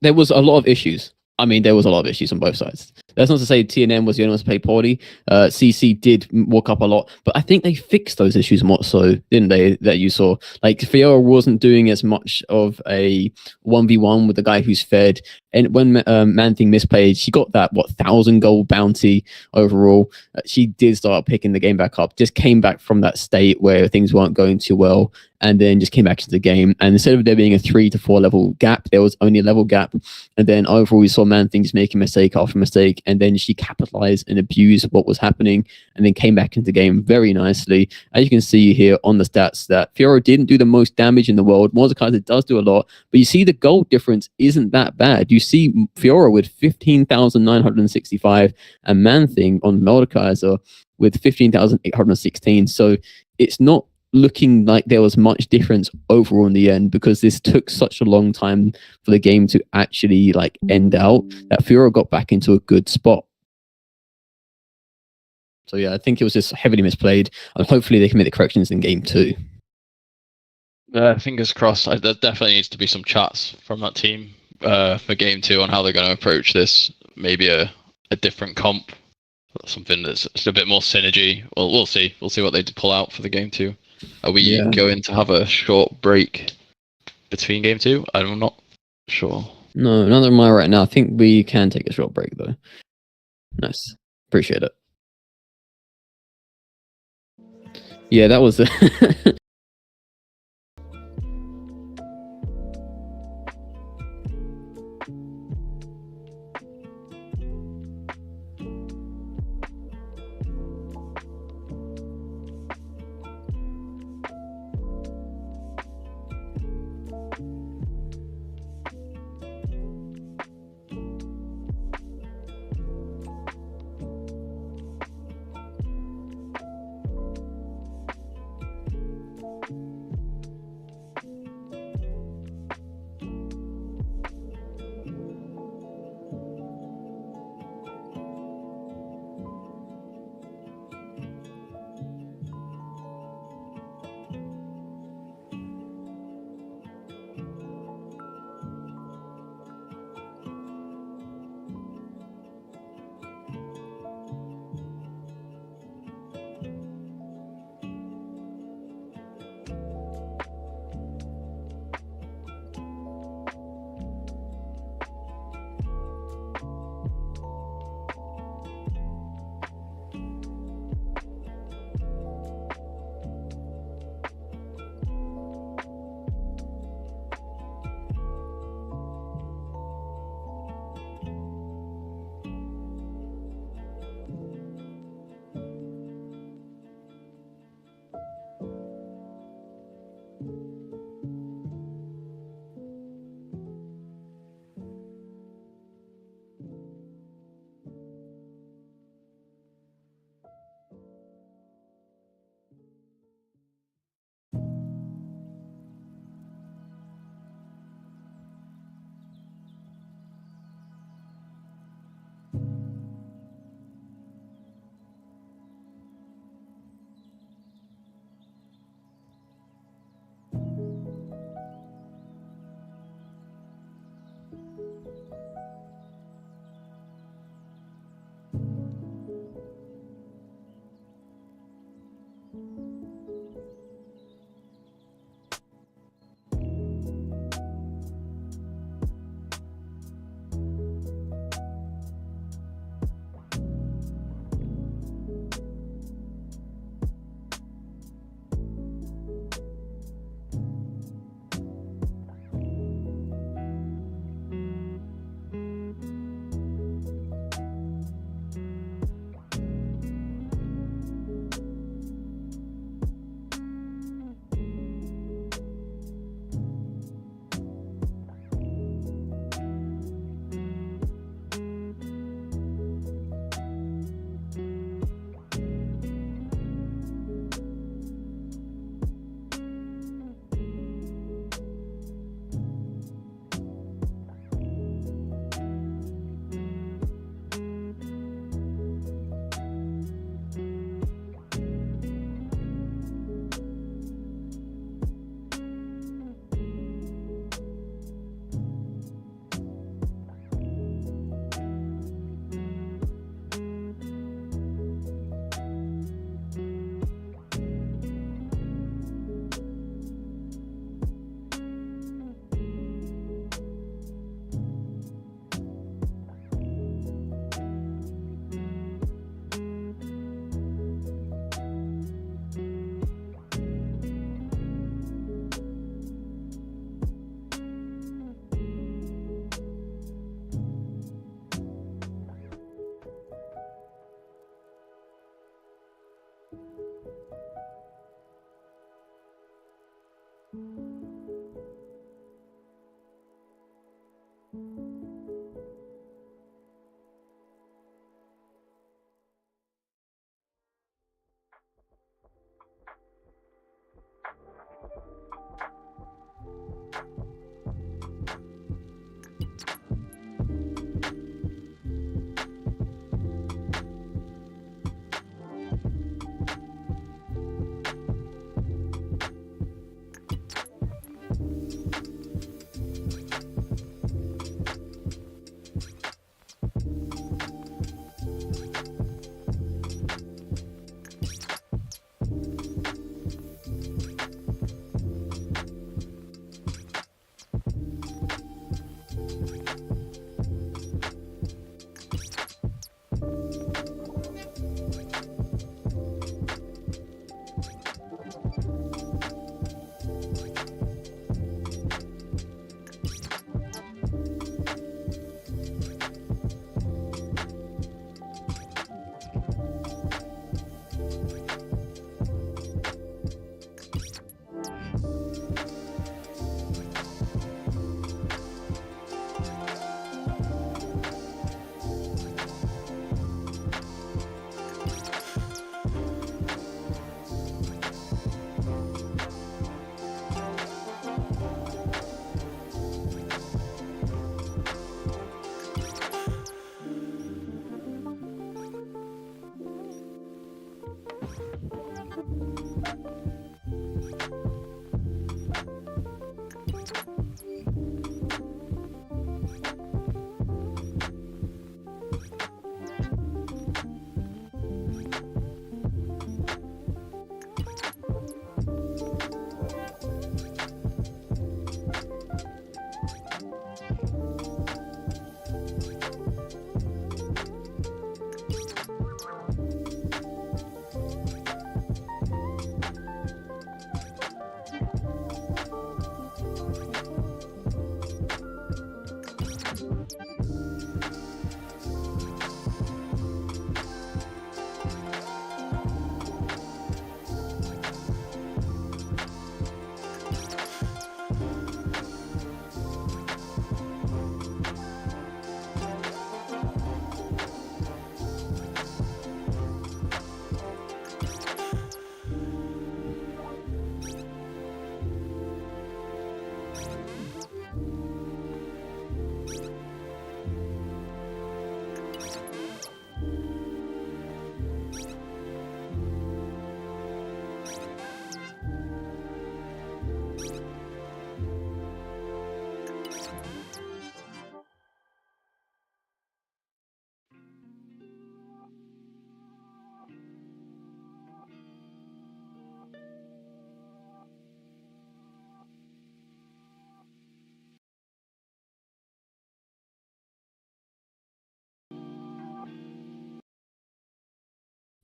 there was a lot of issues. I mean, there was a lot of issues on both sides. That's not to say TNN was the only one to play poorly. CC did walk up a lot, but I think they fixed those issues more so, didn't they? That you saw, like Fiora wasn't doing as much of a 1v1 with the guy who's fed. And when Man-Thing misplayed, she got that 1,000 gold bounty overall. She did start picking the game back up. Just came back from that state where things weren't going too well, and then just came back into the game. And instead of there being a 3 to 4 level gap, there was only a level gap. And then overall, we saw Man-Thing just making mistake after mistake, and then she capitalized and abused what was happening, and then came back into the game very nicely. As you can see here on the stats, that Fiora didn't do the most damage in the world. Mordekaiser does do a lot, but you see the gold difference isn't that bad. You see Fiora with 15,965 and Man-Thing on Mordekaiser with 15,816. So it's not looking like there was much difference overall in the end, because this took such a long time for the game to actually like end out, that Fiora got back into a good spot. So yeah, I think it was just heavily misplayed, and hopefully they can make the corrections in game 2. Fingers crossed. There definitely needs to be some chats from that team for game 2 on how they're going to approach this. Maybe a different comp, something that's just a bit more synergy. Well, we'll see. We'll see what they pull out for the game 2. Are we going to have a short break between game 2? I'm not sure. No, neither am I right now. I think we can take a short break though. Nice. Appreciate it. Yeah, that was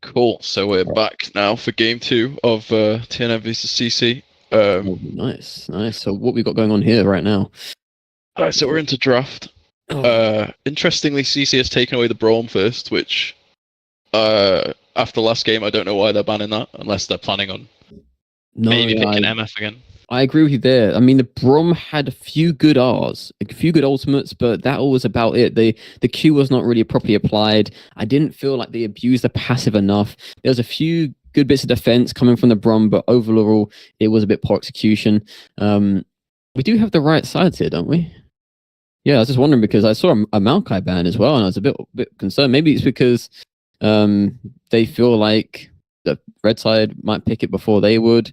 Cool. So we're back now for game 2 of TNN vs CC. Oh, nice. So what we got going on here right now? Alright, so we're into draft. Interestingly, CC has taken away the Braum first, which after last game, I don't know why they're banning that, unless they're planning on maybe picking MF again. I agree with you there. I mean, the Brom had a few good Rs, a few good ultimates, but that was about it. The Q was not really properly applied. I didn't feel like they abused the passive enough. There was a few good bits of defense coming from the Brom, but overall, it was a bit poor execution. We do have the right sides here, don't we? Yeah, I was just wondering because I saw a Maokai ban as well, and I was a bit concerned. Maybe it's because they feel like the red side might pick it before they would.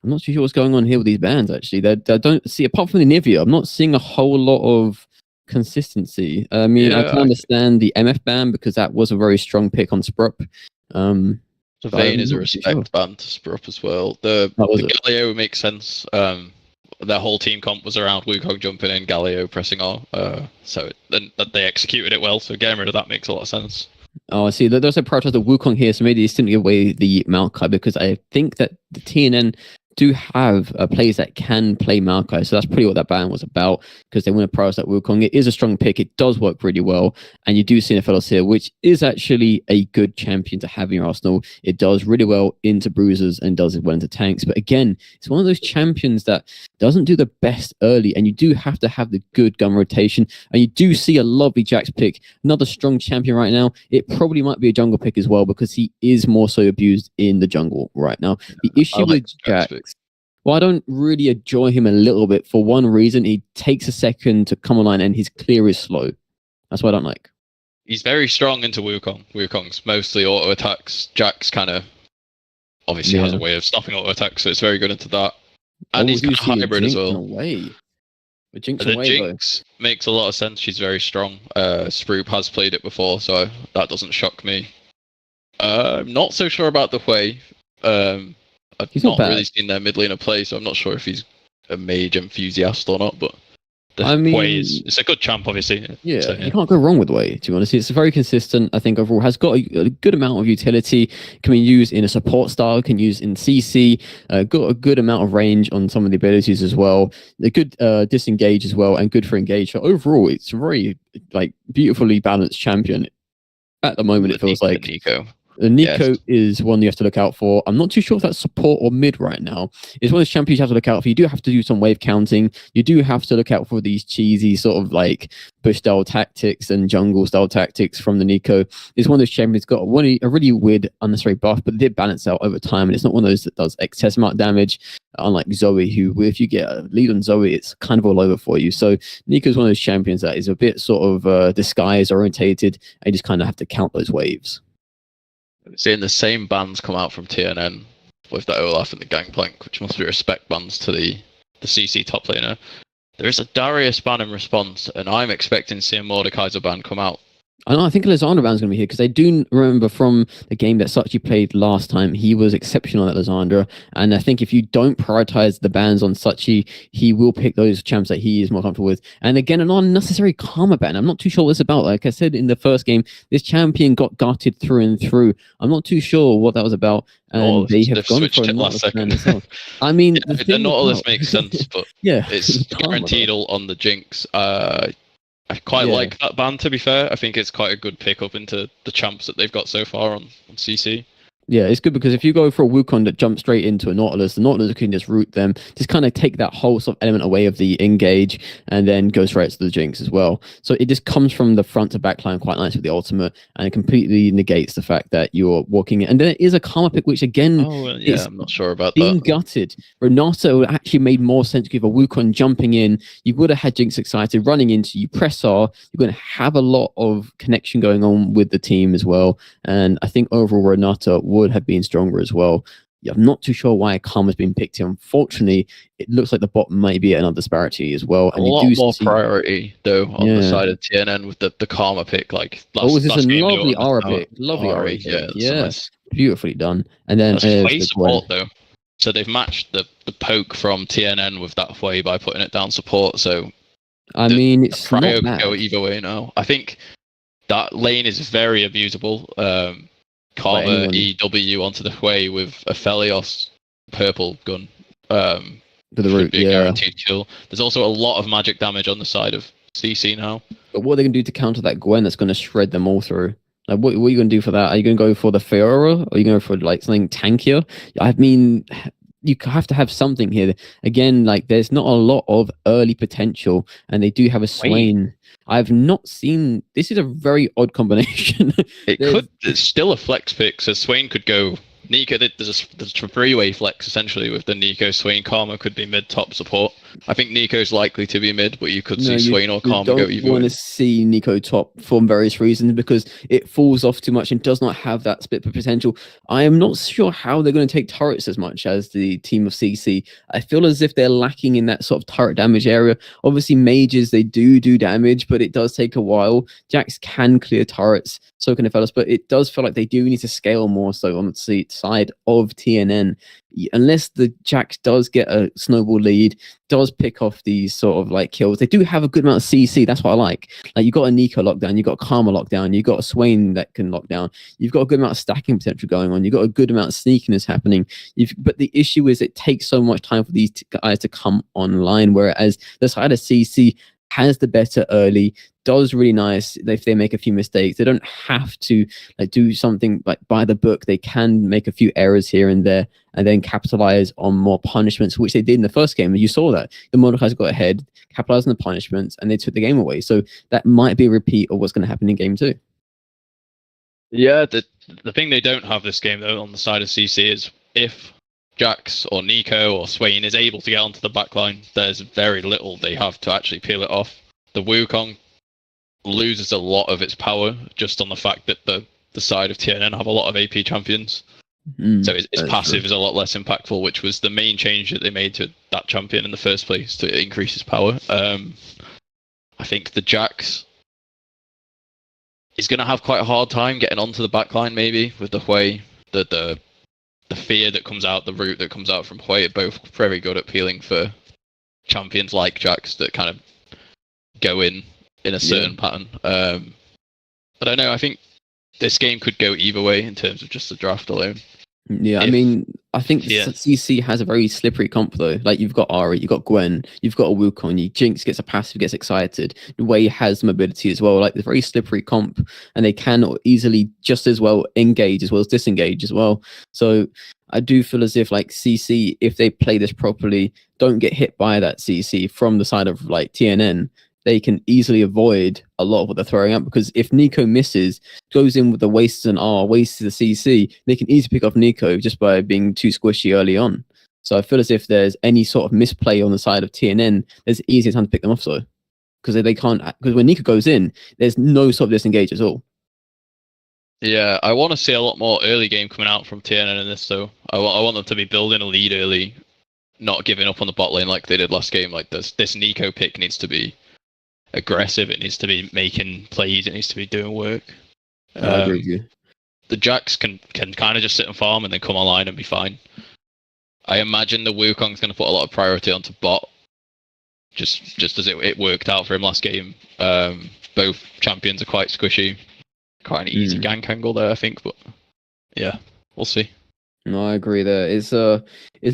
I'm not too sure what's going on here with these bans, actually. They don't see, apart from the Nivea, I'm not seeing a whole lot of consistency. I mean, I can understand the MF ban because that was a very strong pick on Sprup. So Vayne is a respect ban to Sprup as well. The Galio makes sense. Their whole team comp was around Wukong jumping in, Galio pressing R. So then they executed it well, so getting rid of that makes a lot of sense. Oh, I see. There's a protest of Wukong here, so maybe they didn't give away the Maokai because I think that the TNN do have players that can play Maokai, so that's pretty what that ban was about because they want to prioritize that Wukong. It is a strong pick. It does work really well, and you do see Nephelos here, which is actually a good champion to have in your arsenal. It does really well into bruisers and does it well into tanks, but again, it's one of those champions that doesn't do the best early, and you do have to have the good gun rotation, and you do see a lovely Jax pick, another strong champion right now. It probably might be a jungle pick as well because he is more so abused in the jungle right now. The issue with Jax, well, I don't really enjoy him a little bit for one reason. He takes a second to come online and his clear is slow. That's what I don't like. He's very strong into Wukong. Wukong's mostly auto attacks. Jax kind of obviously has a way of stopping auto attacks, so it's very good into that. And he's kind of hybrid as well. The Jinx makes a lot of sense. She's very strong. Sprup has played it before, so that doesn't shock me. I'm not so sure about the Hui. I've not really seen their mid laner play, so I'm not sure if he's a mage enthusiast or not, but Hui it's a good champ, obviously. Yeah, so, you can't go wrong with Hui, to be honest. It's very consistent. I think overall has got a good amount of utility. Can be used in a support style, can use in CC, got a good amount of range on some of the abilities as well. A good disengage as well, and good for engage. So overall, it's a very beautifully balanced champion. At the moment, it feels like Nico. The Nico is one you have to look out for. I'm not too sure if that's support or mid right now. It's one of those champions you have to look out for. You do have to do some wave counting. You do have to look out for these cheesy sort of bush style tactics and jungle style tactics from the Nico. It's one of those champions got a really weird unnecessary buff, but they balance out over time. And it's not one of those that does excess amount of damage, unlike Zoe, who if you get a lead on Zoe, it's kind of all over for you. So Nico's one of those champions that is a bit sort of disguise orientated, and you just kind of have to count those waves. Seeing the same bans come out from TNN with the Olaf and the Gangplank, which must be respect bans to the CC top laner. There is a Darius ban in response, and I'm expecting to see a Mordekaiser ban come out. I think Lizandra ban's going to be here because I do remember from the game that Sachi played last time, he was exceptional at Lizandra. And I think if you don't prioritize the bans on Sachi, he will pick those champs that he is more comfortable with. And again, an unnecessary Karma ban. I'm not too sure what it's about. Like I said in the first game, this champion got gutted through and through. I'm not too sure what that was about. And they have gone for a last second. I mean, the Nautilus makes sense, but it's guaranteed all on the Jinx. I quite like that ban, to be fair. I think it's quite a good pickup into the champs that they've got so far on CC. Yeah, it's good because if you go for a Wukong that jumps straight into a Nautilus, the Nautilus can just root them, just kind of take that whole sort of element away of the engage, and then go straight to the Jinx as well. So it just comes from the front to back line quite nice with the ultimate, and it completely negates the fact that you're walking in. And then it is a Karma pick, which again, I'm not sure about being gutted. Renato actually made more sense to give a Wukong jumping in. You would have had Jinx excited, running into you, press R. You're going to have a lot of connection going on with the team as well. And I think overall Renato would have been stronger as well. Yeah, I'm not too sure why Karma's been picked here. Unfortunately, it looks like the bot might be at another disparity as well. And a lot more priority though on the side of TNN with the Karma pick. Like this is a lovely Aura pick. Lovely Aura pick. Yeah, beautifully done. And then support though. So they've matched the poke from TNN with that Hui by putting it down support. So I mean, it's Cryo not can go either way now. I think that lane is very abusable. Karma anyone. EW onto the Hui with a Felios purple gun. To the Should root, be a yeah. guaranteed kill. There's also a lot of magic damage on the side of CC now. But what are they going to do to counter that Gwen that's going to shred them all through? Like, what are you going to do for that? Are you going to go for the Fiora? Or are you going for like something tankier? I mean, you have to have something here. Again, like there's not a lot of early potential, and they do have a Swain. I've not seen. This is a very odd combination. It's still a flex pick, so Swain could go. Nico, there's a three-way flex essentially with the Nico, Swain, Karma could be mid-top support. I think Nico's likely to be mid, but you could see Swain or Karma go either way. You don't want to see Nico top for various reasons because it falls off too much and does not have that split potential. I am not sure how they're going to take turrets as much as the team of CC. I feel as if they're lacking in that sort of turret damage area. Obviously, mages, they do damage, but it does take a while. Jax can clear turrets, so can Nephelis, but it does feel like they do need to scale more so on the side of TNN. Unless the Jax does get a snowball lead, does pick off these sort of like kills. They do have a good amount of CC. That's what I like. Like you got a Nico lockdown, you got a Karma lockdown, you got a Swain that can lock down. You've got a good amount of stacking potential going on. You've got a good amount of sneakiness happening. But the issue is it takes so much time for these guys to come online. Whereas the side of CC has the better early, does really nice if they make a few mistakes. They don't have to like do something like by the book. They can make a few errors here and there and then capitalize on more punishments, which they did in the first game. And you saw that the Mordekai's got ahead, capitalized on the punishments, and they took the game away. So that might be a repeat of what's going to happen in game 2. Yeah, the thing they don't have this game though on the side of CC is if Jax or Nico or Swain is able to get onto the backline, there's very little they have to actually peel it off. The Wukong loses a lot of its power just on the fact that the side of TNN have a lot of AP champions. So its passive is a lot less impactful, which was the main change that they made to that champion in the first place to increase his power. I think the Jax is going to have quite a hard time getting onto the backline maybe with the Hui, the fear that comes out, the root that comes out from Hui are both very good at peeling for champions like Jax that kind of go in a certain pattern. I don't know. I think this game could go either way in terms of just the draft alone. Yeah, I mean, I think CC has a very slippery comp though. Like you've got Ari, you've got Gwen, you've got a Wukong. Jinx gets a passive, gets excited. Wei has mobility as well. Like the very slippery comp, and they can easily just as well engage as well as disengage as well. So I do feel as if like CC, if they play this properly, don't get hit by that CC from the side of like TNN. They can easily avoid a lot of what they're throwing up because if Nico misses, goes in with the wastes and wastes the CC, they can easily pick off Nico just by being too squishy early on. So I feel as if there's any sort of misplay on the side of TNN, there's easier time to pick them off. So because they can't, because when Nico goes in, there's no sort of disengage at all. Yeah, I want to see a lot more early game coming out from TNN in this though. I want them to be building a lead early, not giving up on the bot lane like they did last game. Like this Nico pick needs to be aggressive, it needs to be making plays, it needs to be doing work. I agree with you. The Jax can kind of just sit and farm and then come online and be fine. I imagine the Wukong's going to put a lot of priority onto bot, just as it worked out for him last game. Both champions are quite squishy, quite an easy gank angle there, I think. But yeah, we'll see. No, I agree there. It's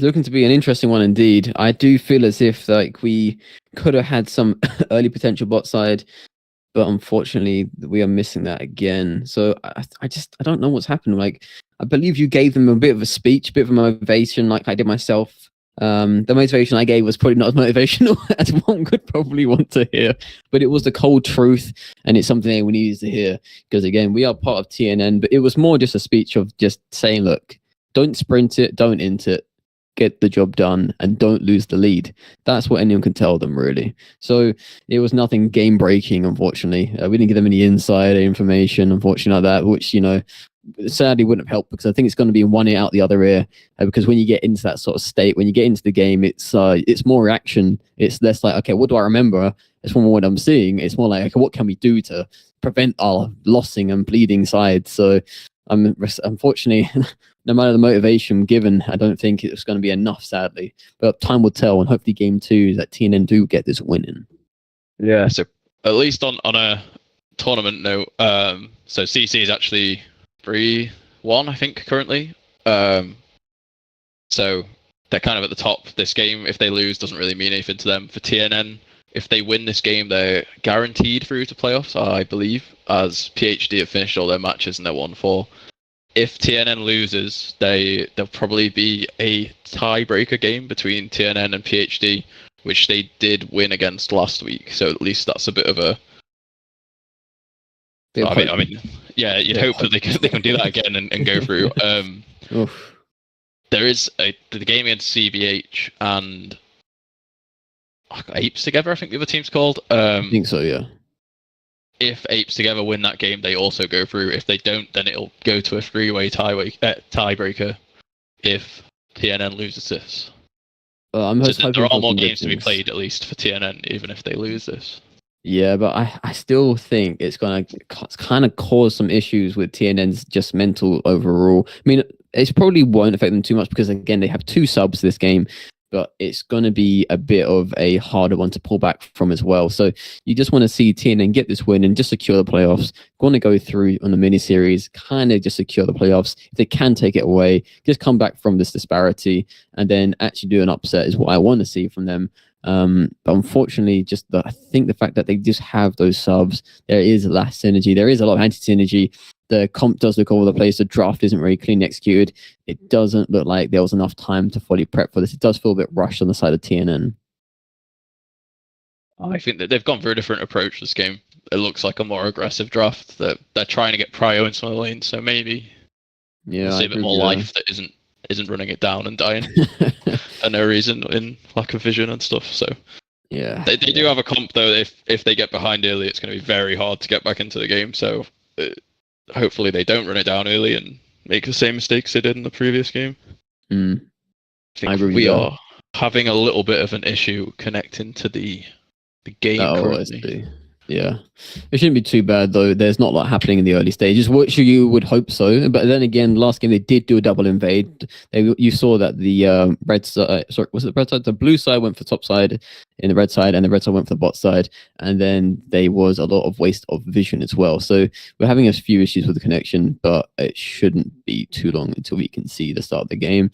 looking to be an interesting one indeed. I do feel as if like we could have had some early potential bot side, but unfortunately we are missing that again. So I don't know what's happened. Like I believe you gave them a bit of a speech, a bit of a motivation, like I did myself. The motivation I gave was probably not as motivational as one could probably want to hear, but it was the cold truth, and it's something we needed to hear because again we are part of TNN, but it was more just a speech of just saying, look. Don't sprint it, don't int it, get the job done, and don't lose the lead. That's what anyone can tell them, really. So it was nothing game-breaking, unfortunately. We didn't give them any insider information, unfortunately, like that, which, sadly wouldn't have helped because I think it's going to be one ear out the other ear. Because when you get into that sort of state, when you get into the game, it's more reaction. It's less like, okay, what do I remember? It's more what I'm seeing. It's more like, okay, what can we do to prevent our losing and bleeding side? So unfortunately, no matter the motivation given, I don't think it's going to be enough, sadly. But time will tell, and hopefully game 2 that TNN do get this win in. Yeah, so at least on a tournament note, so CC is actually 1, I think, currently. So they're kind of at the top this game. If they lose, doesn't really mean anything to them. For TNN, if they win this game, they're guaranteed through to playoffs, I believe, as PhD have finished all their matches and they're 1-4. If TNN loses, there'll probably be a tiebreaker game between TNN and PhD, which they did win against last week. So at least that's a bit of a. I mean, yeah, you'd hope that they can do that again and go through. There is the game against CBH and Apes Together, I think the other team's called. I think so, yeah. If Apes Together win that game, they also go through. If they don't, then it'll go to a 3-way tiebreaker if TNN loses this. So there are more games to be played, at least for TNN, even if they lose this. Yeah, but I still think it's going to kind of cause some issues with TNN's just mental overall. I mean, it probably won't affect them too much because, again, they have 2 subs this game, but it's going to be a bit of a harder one to pull back from as well. So you just want to see TNN get this win and just secure the playoffs. Going to go through on the mini-series, kind of just secure the playoffs. If they can take it away, just come back from this disparity and then actually do an upset is what I want to see from them. But unfortunately, I think the fact that they just have those subs, there is less synergy. There is a lot of anti-synergy. The comp does look all over the place. The draft isn't very cleanly executed. It doesn't look like there was enough time to fully prep for this. It does feel a bit rushed on the side of TNN. I think that they've gone for a different approach this game. It looks like a more aggressive draft. They're trying to get prio in some of the lanes, so maybe we'll see a bit more life that isn't running it down and dying for no reason in lack of vision and stuff. So yeah, they do have a comp though. If they get behind early, it's going to be very hard to get back into the game. So hopefully they don't run it down early and make the same mistakes they did in the previous game. I think we are having a little bit of an issue connecting to the game currently. Yeah, it shouldn't be too bad though. There's not a lot happening in the early stages, which you would hope so. But then again, last game they did do a double invade. You saw that the red side, sorry, was it the red side? The blue side went for top side in the red side, and the red side went for the bot side. And then there was a lot of waste of vision as well. So we're having a few issues with the connection, but it shouldn't be too long until we can see the start of the game.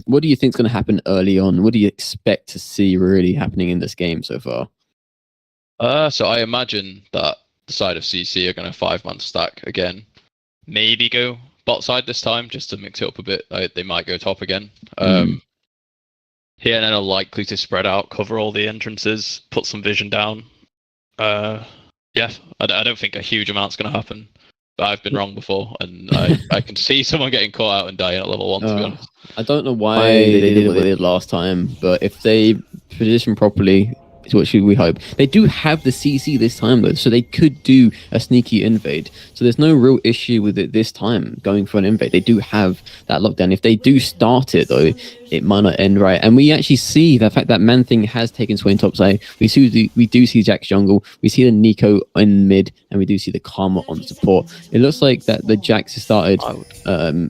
What do you think is going to happen early on? What do you expect to see really happening in this game so far? So I imagine that the side of CC are going to 5-man stack again. Maybe go bot side this time just to mix it up a bit. They might go top again. TNN are likely to spread out, cover all the entrances, put some vision down. I don't think a huge amount's going to happen. But I've been wrong before, and I can see someone getting caught out and dying at level 1, to be honest. I don't know why they did what they did last time, but if they position properly, is what should we hope. They do have the CC this time though, so they could do a sneaky invade. So there's no real issue with it this time going for an invade. They do have that lockdown. If they do start it though, it might not end right. And we actually see the fact that Man Thing has taken swing topside. We do see Jack's jungle. We see the Nico in mid, and we do see the Karma on support. It looks like that the Jax has started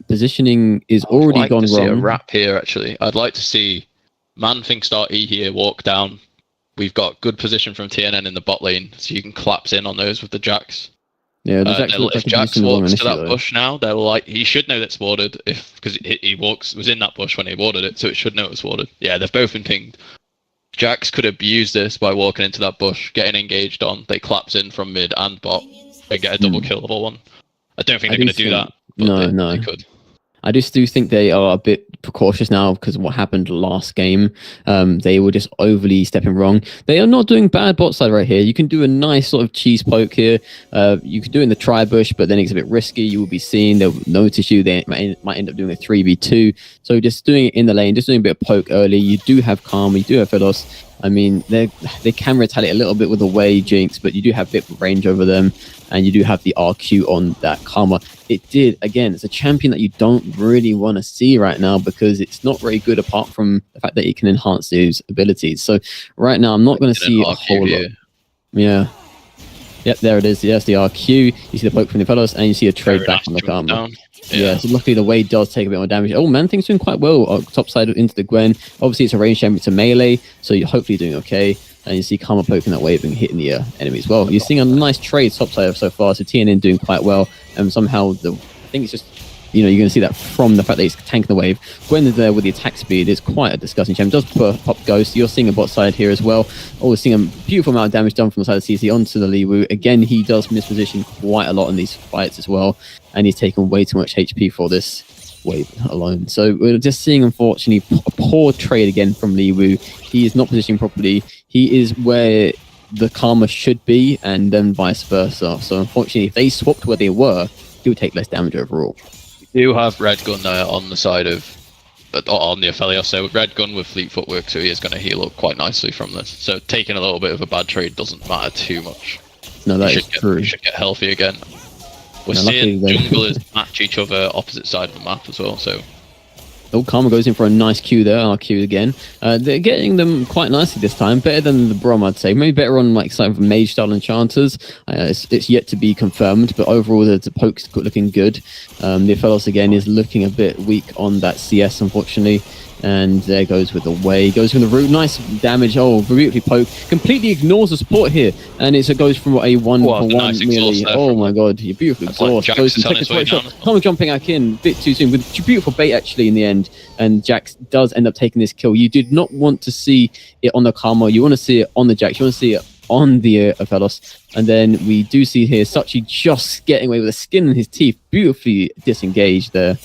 positioning is already gone wrong. I'd like to see a wrap here actually. I'd like to see Man Thing start E here, walk down. We've got good position from TNN in the bot lane, so you can collapse in on those with the Jax. Yeah, if Jax walks to that bush now, he should know that's warded because he was in that bush when he warded it, so it should know it's warded. Yeah, they've both been pinged. Jax could abuse this by walking into that bush, getting engaged on. They collapse in from mid and bot and get a double kill level 1. I don't think they're going to do that. But they could. I just do think they are a bit precautious now because of what happened last game. They were just overly stepping wrong. They are not doing bad bot side right here. You can do a nice sort of cheese poke here. You can do it in the tri bush, but then it's a bit risky. You will be seen. They'll notice you. They might end up doing a 3v2. So just doing it in the lane, just doing a bit of poke early. You do have Karma. You do have Philos. I mean, they can retaliate a little bit with the way Jinx, but you do have a bit of range over them, and you do have the RQ on that Karma. It's a champion that you don't really want to see right now because it's not very good apart from the fact that it can enhance those abilities. So right now, I'm not going to see a whole lot. Yeah. Yep, there it is. Yes, the RQ. You see the poke from the Philos, and you see a trade back on the Karma. Yeah, so luckily the Wade does take a bit more damage. Oh, Man Thing's doing quite well top side into the Gwen. Obviously, it's a range champion, it's a melee, so you're hopefully doing okay. And you see Karma poking that wave and hitting the enemy as well. You're seeing a nice trade top side so far, so TNN doing quite well. And somehow the I think it's just, you're going to see that from the fact that he's tanking the wave. Gwen is there with the attack speed. It's quite a disgusting champ. Does pop Ghost. You're seeing a bot side here as well. Oh, we're seeing a beautiful amount of damage done from the side of CC onto the Liwu. Again, he does misposition quite a lot in these fights as well. And he's taken way too much HP for this wave alone. So we're just seeing, unfortunately, a poor trade again from Liwu. He is not positioning properly. He is where the Karma should be, and then vice versa. So unfortunately, if they swapped where they were, he would take less damage overall. We do have Red Gun there on the side of on the Aphelios, so Red Gun with Fleet Footwork, so he is going to heal up quite nicely from this. So taking a little bit of a bad trade doesn't matter too much. No, that is true. He should get healthy again. We're seeing junglers match each other opposite side of the map as well, so... Oh, Karma goes in for a nice Q there. Our Q again. They're getting them quite nicely this time. Better than the Brom, I'd say. Maybe better on like some of the mage style enchanters. It's yet to be confirmed, but overall the poke's looking good. The Aphelios again is looking a bit weak on that CS, unfortunately. And there goes with the way. Goes from the root. Nice damage. Oh, beautifully poke. Completely ignores the support here. And it goes from a 1-for-1 nice melee. Oh my god. You beautiful exhaust. Goes and takes a shot. Karma jumping back in a bit too soon. With beautiful bait actually in the end. And Jax does end up taking this kill. You did not want to see it on the Karma. You want to see it on the Jax. You want to see it on the Aphelios. And then we do see here Sachi just getting away with the skin in his teeth. Beautifully disengaged there.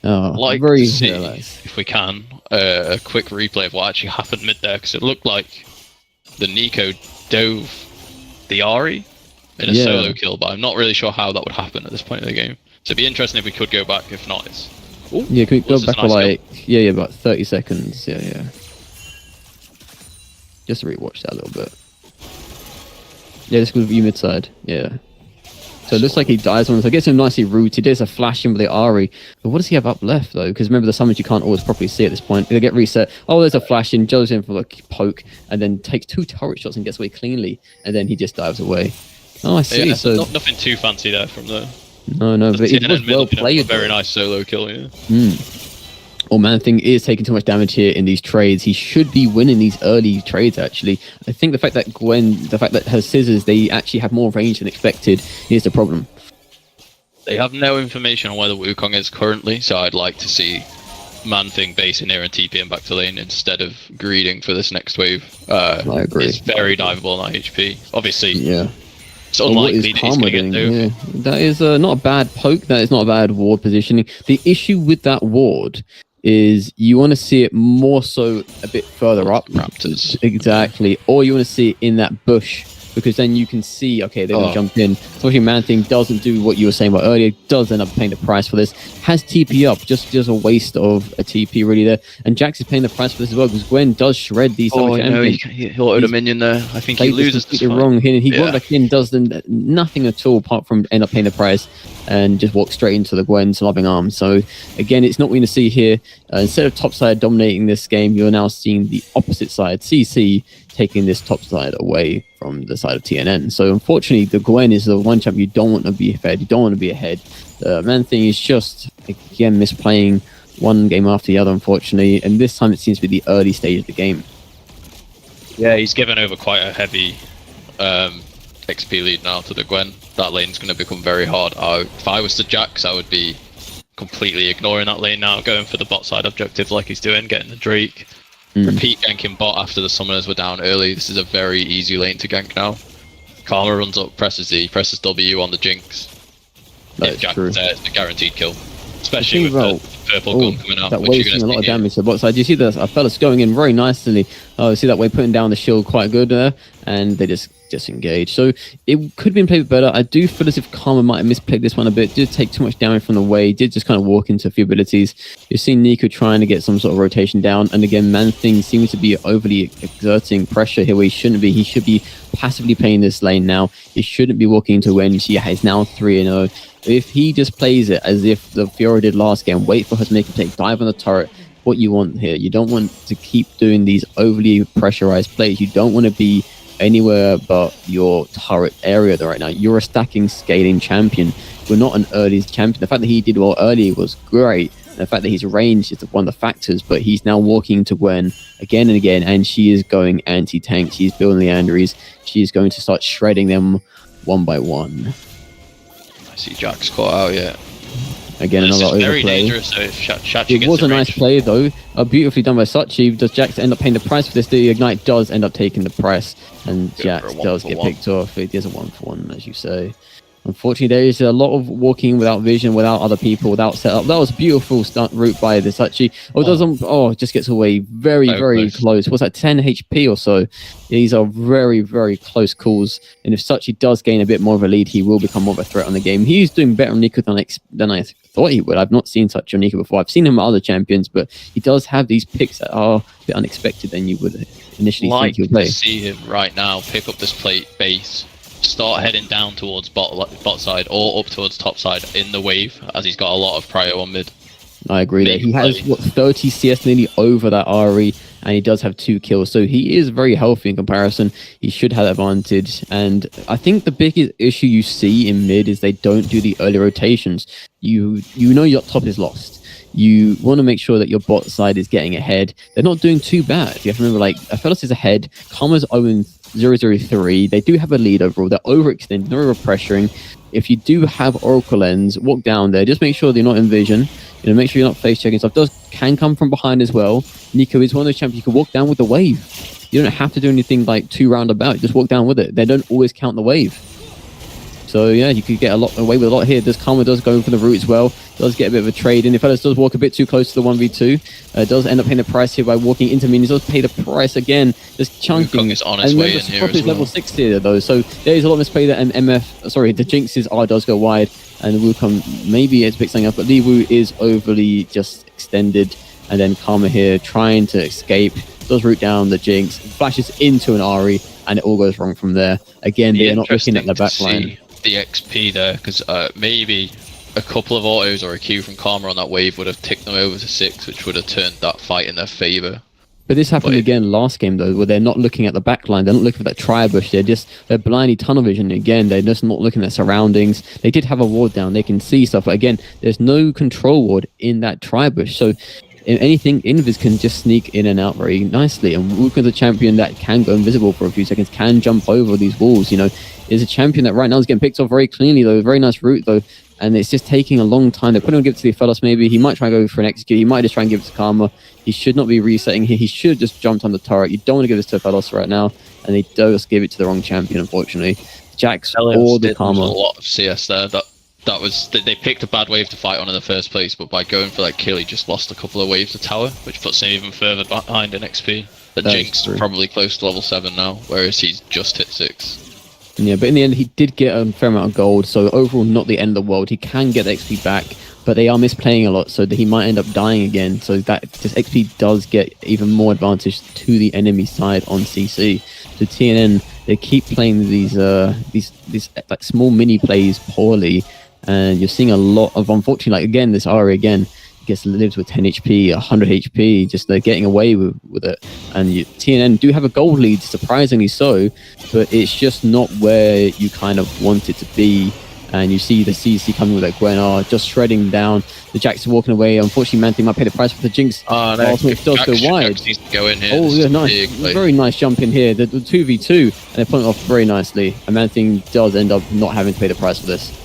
Like very to see, if we can, a quick replay of what actually happened mid there, because it looked like the Nico dove the Ari in a solo kill, but I'm not really sure how that would happen at this point in the game. So it'd be interesting if we could go back. If not, it's... Ooh, yeah, can we go back for like about 30 seconds? Yeah. Just to rewatch that a little bit. Yeah, this goes view mid side. Yeah. So it looks like he dies on it. So it gets him nicely rooted. There's a flash in with the Ari. But what does he have up left, though? Because remember, the summons you can't always properly see at this point. They get reset. Oh, there's a flash in. Joe's in for a poke. And then takes 2 turret shots and gets away cleanly. And then he just dives away. Oh, I see. Yeah, so nothing too fancy there from the... No, but it was well played. Very nice solo kill, yeah. Oh, Man Thing is taking too much damage here in these trades. He should be winning these early trades, actually. I think the fact that her scissors, they actually have more range than expected, is the problem. They have no information on where the Wukong is currently, so I'd like to see Man Thing basing here and TPing back to lane instead of greeding for this next wave. I agree. It's very diveable on that HP. Obviously, it's well, unlikely that he's going to get dove. That is not a bad poke. That is not a bad ward positioning. The issue with that ward is you want to see it more so a bit further up. Raptors. Exactly. Or you want to see it in that bush, because then you can see, okay, they're going to jump in. Especially Man Thing doesn't do what you were saying about earlier, does end up paying the price for this. Has TP up, just a waste of a TP really there. And Jax is paying the price for this as well, because Gwen does shred these champions. No, he'll auto minion there. I think he loses this fight. Wrong here. He got back in, does nothing at all apart from end up paying the price and just walk straight into the Gwen's loving arms. So again, it's not what we're going to see here. Instead of top side dominating this game, you're now seeing the opposite side, CC, taking this top side away from the side of TNN. So unfortunately, the Gwen is the one champ you don't want to be fed, you don't want to be ahead. The Man Thing is just, again, misplaying one game after the other, unfortunately, and this time it seems to be the early stage of the game. Yeah, he's given over quite a heavy XP lead now to the Gwen. That lane's going to become very hard. If I was the Jax, I would be completely ignoring that lane now, going for the bot side objective like he's doing, getting the Drake. Repeat ganking bot after the summoners were down early. This is a very easy lane to gank now. Karma runs up, presses E, presses W on the Jinx. If Jax is there, it's a guaranteed kill. Especially with the purple gun coming out. That wave's doing a lot of damage to the bot side. You see the Aphelios going in very nicely. You see that way putting down the shield quite good there. And they just disengage. So it could have been played better. I do feel as if Karma might have misplayed this one a bit. Did take too much damage from the way. Did just kind of walk into a few abilities. You've seen Nico trying to get some sort of rotation down. And again, Man Thing seems to be overly exerting pressure here where he shouldn't be. He should be passively playing this lane now. He shouldn't be walking into when she is now 3-0. If he just plays it as if the Fiora did last game, wait for her to make a take, dive on the turret, what you want here. You don't want to keep doing these overly pressurized plays. You don't want to be anywhere but your turret area there right now. You're a stacking, scaling champion. You're not an early champion. The fact that he did well early was great. And the fact that he's range is one of the factors, but he's now walking to Gwen again and again, and she is going anti-tank. She's building the Andrews. She's going to start shredding them one by one. I see Jax caught out, yeah. Again, This another is very overplay. dangerous. So if Shachi It gets was the a nice range. play though, beautifully done by Sachi. Does Jax end up paying the price for this? The Ignite does end up taking the price, and Go for Jax a does get 1-for-1. picked off. It is a 1-for-1, as you say. Unfortunately, there is a lot of walking without vision, without other people, without setup. That was a beautiful stunt route by the Sachi. Oh, doesn't. Oh, it just gets away very, So very close. close. What's that? 10 HP or so. These are very, very close calls. And if Sachi does gain a bit more of a lead, he will become more of a threat on the game. He's doing better on Nico than I thought he would. I've not seen Sachi on Nico before. I've seen him at other champions, but he does have these picks that are a bit unexpected than you would initially think he would play. To see him right now pick up this plate base, start heading down towards bot side or up towards top side in the wave, as he's got a lot of prio on mid. I agree there. Big He has, play. what, 30 CS nearly over that Ari, and he does have 2 kills. So he is very healthy in comparison. He should have advantage. And I think the biggest issue you see in mid is they don't do the early rotations. You know your top is lost. You want to make sure that your bot side is getting ahead. They're not doing too bad. You have to remember, like, Aphelios is ahead. Karma's 0-0-3. They do have a lead overall. They're overextending. They're over-pressuring. If you do have Oracle Lens, walk down there. Just make sure that you're not in vision. You know, make sure you're not face checking stuff. Can come from behind as well. Nico is one of those champions you can walk down with the wave. You don't have to do anything like too roundabout. Just walk down with it. They don't always count the wave. So yeah, you could get away with a lot here. Karma does go for the route as well. Does get a bit of a trade in. If Ellis does walk a bit too close to the 1v2, does end up paying the price here by walking into minions. Does pay the price again, just chunking. Is on his way in here as is well. level 6 here though, so there is a lot of misplay there. And the Jinx's R does go wide, and Wukong maybe it's picked something up, but Li Wu is overly just extended. And then Karma here trying to escape, does root down the Jinx, flashes into an Ari, and it all goes wrong from there. Again, they are not looking at the back line. The XP there, because maybe a couple of autos or a Q from Karma on that wave would have ticked them over to 6, which would have turned that fight in their favor. But this happened again last game though, where they're not looking at the back line. They're not looking for that tri-bush. They're blindly tunnel vision again. They're just not looking at surroundings. They did have a ward down. They can see stuff, but again, there's no control ward in that tri-bush. So if anything, Invis can just sneak in and out very nicely. And Wukong's a champion that can go invisible for a few seconds, can jump over these walls. You know, is a champion that right now is getting picked off very cleanly though. Very nice route though. And it's just taking a long time. They're probably going to give it to the Aphelios maybe. He might try and go for an execute. He might just try and give it to Karma. He should not be resetting here. He should have just jumped on the turret. You don't want to give this to Aphelios right now. And they just give it to the wrong champion, unfortunately. Jax or the Karma. A lot of CS there. That was they picked a bad wave to fight on in the first place, but by going for that kill, he just lost a couple of waves to tower, which puts him even further behind in XP. The Jinx is probably close to level 7 now, whereas he's just hit 6. Yeah, but in the end, he did get a fair amount of gold, so overall, not the end of the world. He can get the XP back, but they are misplaying a lot, so that he might end up dying again. So that this XP does get even more advantage to the enemy side on CC. So TNN, they keep playing these like small mini plays poorly, and you're seeing a lot of, unfortunately, like again, this Ari again lives with 10 HP, 100 HP, just they're getting away with it. And TNN do have a gold lead, surprisingly so, but it's just not where you kind of want it to be. And you see the CC coming with that Gwen just shredding down. The Jax walking away. Unfortunately, Man-Thing might pay the price for the Jinx. Ultimate does go wide. Needs to go in here. Oh, yeah, nice. Very nice jump in here. The 2v2, and they're pulling it off very nicely. And Man-Thing does end up not having to pay the price for this.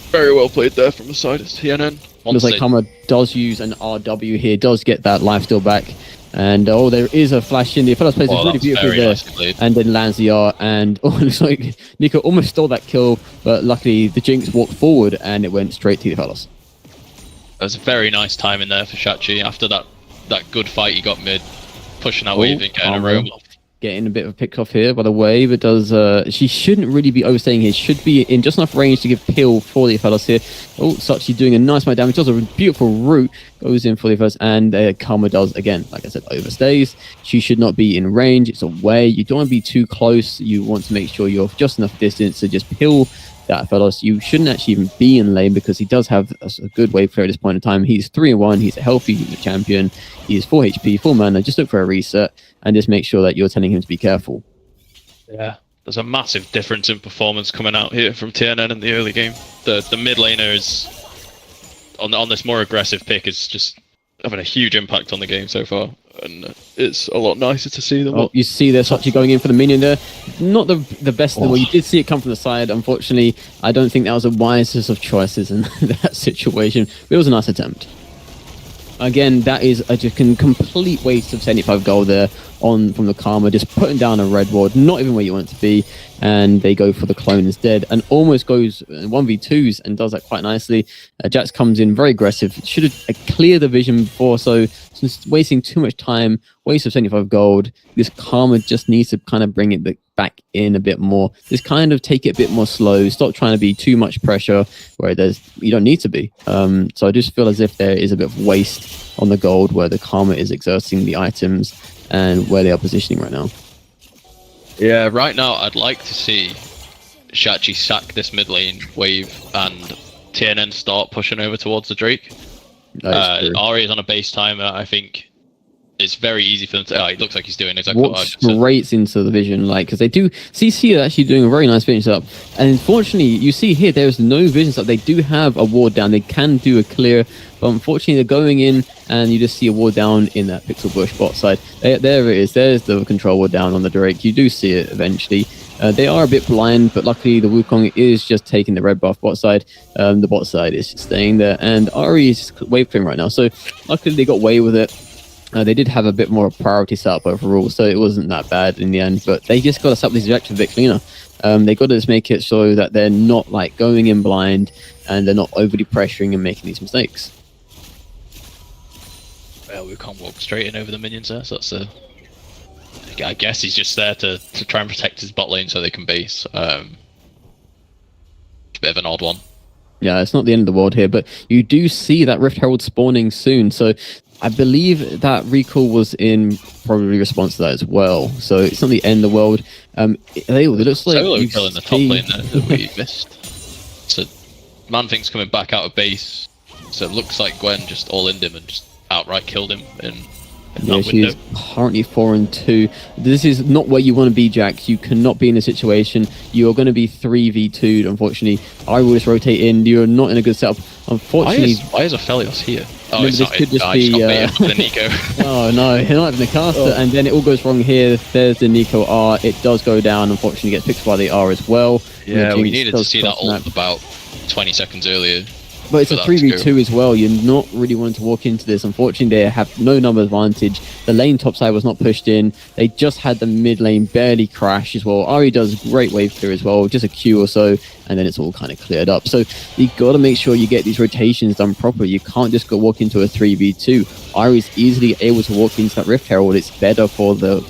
Very well played there from the side of TNN. Looks like Karma does use an RW here, does get that life steal back. And there is a flash in. The Aphelios plays really beautifully there. Nice, and then lands the R. And it looks like Nico almost stole that kill, but luckily the Jinx walked forward and it went straight to the Aphelios. That was a very nice time in there for Shachi. After that good fight he got mid, pushing that wave and getting a roam off. Getting a bit of a pick off here by the wave. It does. She shouldn't really be overstaying here. Should be in just enough range to give peel for the Aphelios here. Oh, Sachi doing a nice amount of damage. Does a beautiful route. Goes in for the Aphelios, and Karma does again. Like I said, overstays. She should not be in range. It's away. You don't want to be too close. You want to make sure you're just enough distance to just peel that Aphelios. You shouldn't actually even be in lane because he does have a good wave clear at this point in time. He's 3-1. He's a healthy champion. He's 4 HP, 4 mana. Just look for a reset and just make sure that you're telling him to be careful. Yeah, there's a massive difference in performance coming out here from TNN in the early game. The mid laner is on this more aggressive pick is just having a huge impact on the game so far, and it's a lot nicer to see them. Oh, you see they're actually going in for the minion there. Not the best in the world. You did see it come from the side. Unfortunately, I don't think that was the wisest of choices in that situation. But it was a nice attempt. Again, that is a just complete waste of 75 gold there from the Karma, just putting down a red ward, not even where you want it to be, and they go for the clone instead, and almost goes 1v2s and does that quite nicely. Jax comes in very aggressive, should have cleared the vision before, so just wasting too much time, waste of 75 gold. This Karma just needs to kind of bring it back in a bit more, just kind of take it a bit more slow, stop trying to be too much pressure where you don't need to be. So I just feel as if there is a bit of waste on the gold where the Karma is exerting the items and where they are positioning right now. Yeah, right now I'd like to see Shachi sack this mid lane wave and TNN start pushing over towards the Drake. Ari is on a base timer. I think it's very easy for them to. It looks like he's doing exactly what I said. Straight into the vision, because they do. CC are actually doing a very nice finish up, and unfortunately, you see here there is no vision up. They do have a ward down. They can do a clear, but unfortunately, they're going in, and you just see a ward down in that pixel bush bot side. There it is. There's the control ward down on the Drake. You do see it eventually. They are a bit blind, but luckily the Wukong is just taking the red buff bot side. The bot side is just staying there, and Ari is just wave clearing right now. So luckily they got away with it. They did have a bit more priority set up overall, so it wasn't that bad in the end. But they just got to set up these objectives a bit cleaner. They got to just make it so that they're not like going in blind and they're not overly pressuring and making these mistakes. Well, we can't walk straight in over the minions there, so that's I guess he's just there to try and protect his bot lane so they can base. A bit of an odd one. Yeah, it's not the end of the world here, but you do see that Rift Herald spawning soon, so I believe that recall was in probably response to that as well. So it's not the end of the world. It looks like Solo kill in the top lane there that we missed. So Man-Thing's coming back out of base. So it looks like Gwen just all-in'd him and just outright killed him in yeah, she is currently 4-2. This is not where you want to be, Jax. You cannot be in a situation. You are going to be 3v2'd, unfortunately. I will just rotate in. You're not in a good setup. Unfortunately, why is Aphelios here? Oh, this could just be the Nico. Oh no, he's not having the caster, and then it all goes wrong here. There's the Nico R. It does go down. Unfortunately, gets picked by the R as well. Yeah, we needed to see that ult about 20 seconds earlier. But it's a 3v2 as well. You're not really wanting to walk into this. Unfortunately, they have no number advantage. The lane topside was not pushed in. They just had the mid lane barely crash as well. Ari does great wave clear as well, just a Q or so, and then it's all kind of cleared up. So you got to make sure you get these rotations done properly. You can't just go walk into a 3v2. Ari's easily able to walk into that Rift Herald. It's better for the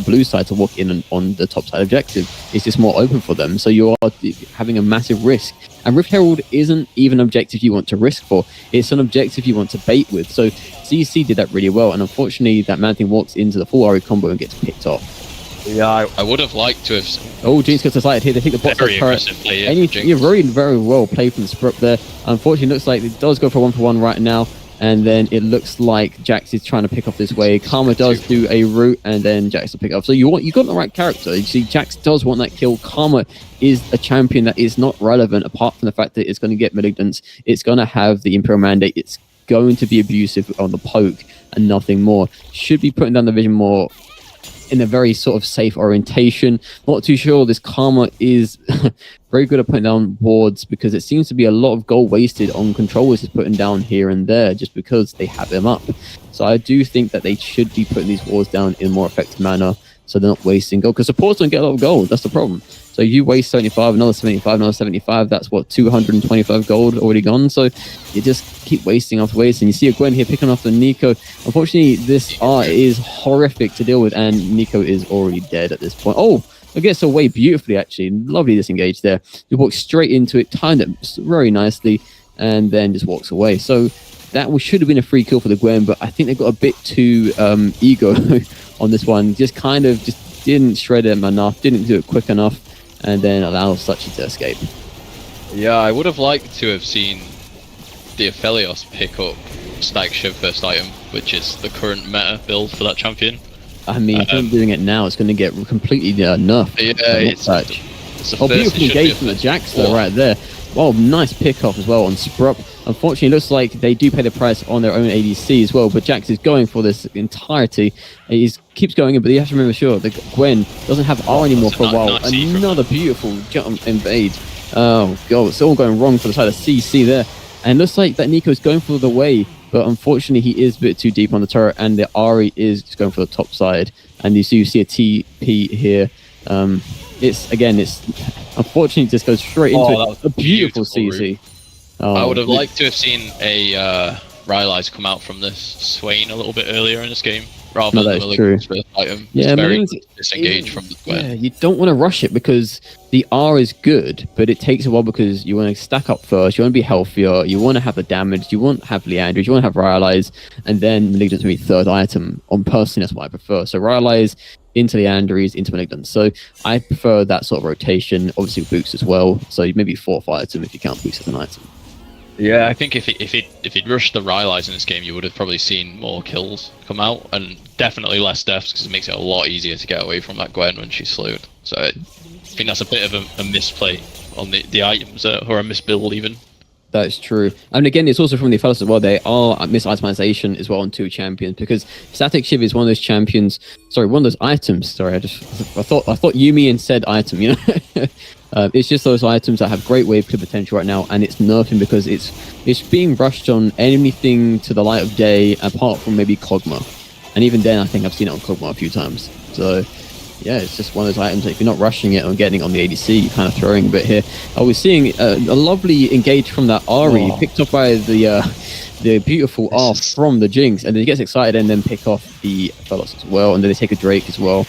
blue side to walk in on the top side objective. It's just more open for them. So you are having a massive risk. And Rift Herald isn't even an objective you want to risk for. It's an objective you want to bait with. So CC did that really well. And unfortunately, that Man-Thing walks into the full Ari combo and gets picked off. Yeah, I would have liked to have... Oh, Jinx gets decided here. They think the bot side turret. You're very well played from Sprup there. Unfortunately, it looks like it does go for 1-for-1 right now. And then it looks like Jax is trying to pick up this way. Karma does do a root, and then Jax will pick up. So you got the right character. You see, Jax does want that kill. Karma is a champion that is not relevant, apart from the fact that it's going to get malignance. It's going to have the Imperial Mandate. It's going to be abusive on the poke and nothing more. Should be putting down the vision more in a very sort of safe orientation. Not too sure. This Karma is very good at putting down wards, because it seems to be a lot of gold wasted on controllers he's putting down here and there just because they have him up. So I do think that they should be putting these wards down in a more effective manner so they're not wasting gold, because supports don't get a lot of gold. That's the problem. So you waste 75, another 75, another 75. That's what, 225 gold already gone. So you just keep wasting after wasting. You see a Gwen here picking off the Nico. Unfortunately, this R is horrific to deal with, and Nico is already dead at this point. Oh, it gets away beautifully, actually. Lovely disengage there. He walks straight into it, timed it very nicely, and then just walks away. So that should have been a free kill for the Gwen, but I think they got a bit too ego on this one. Just didn't shred him enough, didn't do it quick enough, and then allow Sachi to escape. Yeah, I would have liked to have seen the Aphelios pick up Snag Shiv first item, which is the current meta build for that champion. I mean, if I'm doing it now, it's going to get completely nerfed. Yeah, It's the Oh, first, beautiful it should be a engage from the first. Jax though, right there. Well, nice pick off as well on Sprup. Unfortunately, it looks like they do pay the price on their own ADC as well, but Jax is going for this entirety. He keeps going in, but you have to remember, sure, the Gwen doesn't have R anymore for a while. Nice E from Another beautiful jump invade. Oh, God, it's all going wrong for the side of CC there. And it looks like that Nico is going for the way, but unfortunately, he is a bit too deep on the turret, and the Ari is just going for the top side. And you see a TP here. It's unfortunately just goes straight into it. A beautiful CC. Oh, I would have liked to have seen a Rylai's come out from this Swain a little bit earlier in this game, rather than the Malignant's first item. Yeah, it's very disengaged from the Gwen. Yeah, you don't want to rush it because the R is good, but it takes a while because you want to stack up first, you want to be healthier, you want to have the damage, you want to have Leandris, you want to have Rylai's, and then Malignant to be third item. On personally, that's what I prefer. So Rylai's into Leandris, into Malignant. So I prefer that sort of rotation, obviously with Boots as well. So maybe 4th item if you count Boots as an item. Yeah, I think if he'd rushed the Rylai's in this game, you would have probably seen more kills come out, and definitely less deaths, because it makes it a lot easier to get away from that Gwen when she's slowed. So I think that's a bit of a misplay on the items, or a misbuild even. That's true. And again, it's also from the fellas as well. They are mis-itemization as well on 2 champions, because Static Shiv is one of those champions. Sorry, one of those items. Sorry, I thought Yumi and said item. You know, it's just those items that have great wave clip potential right now, and it's nerfing because it's being rushed on anything to the light of day, apart from maybe Kog'Maw. And even then, I think I've seen it on Kog'Maw a few times. So yeah, it's just one of those items that if you're not rushing it or getting it on the ADC, you're kind of throwing a bit here. I was seeing a lovely engage from that Ari, picked up by the beautiful R from the Jinx, and then he gets excited and then pick off the fellas as well, and then they take a Drake as well.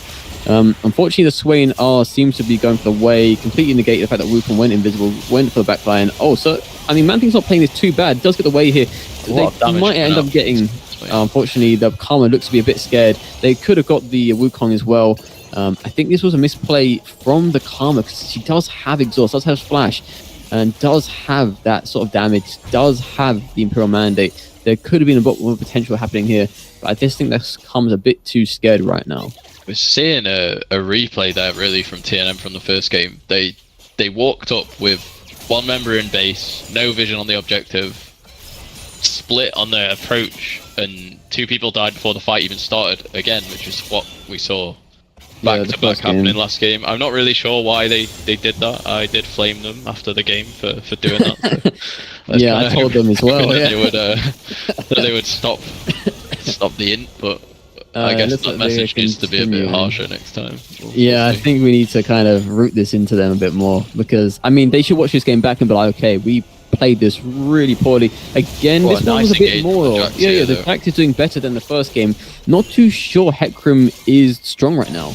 Unfortunately, the Swain R seems to be going for the way, completely negate the fact that Wukong went invisible, went for the backline. Oh, so, I mean, Man Thing's not playing this too bad. Does get the way here. They might end up getting, unfortunately, the Karma looks to be a bit scared. They could have got the Wukong as well. I think this was a misplay from the Karma, because she does have exhaust, does have splash, and does have that sort of damage, does have the Imperial Mandate. There could have been a bit more potential happening here, but I just think that Karma's a bit too scared right now. We're seeing a replay there really from TNN from the first game. They walked up with 1 member in base, no vision on the objective, split on their approach, and 2 people died before the fight even started again, which is what we saw back to back happening last game. I'm not really sure why they did that. I did flame them after the game for doing that. So yeah, I told them as well. Yeah. They would stop the int, but I guess that message needs to be a bit harsher next time. Yeah, I think we need to kind of root this into them a bit more, because I mean they should watch this game back and be like, okay, we played this really poorly. Again, this one was a bit more. Yeah, the Jax is doing better than the first game. Not too sure Hecarim is strong right now.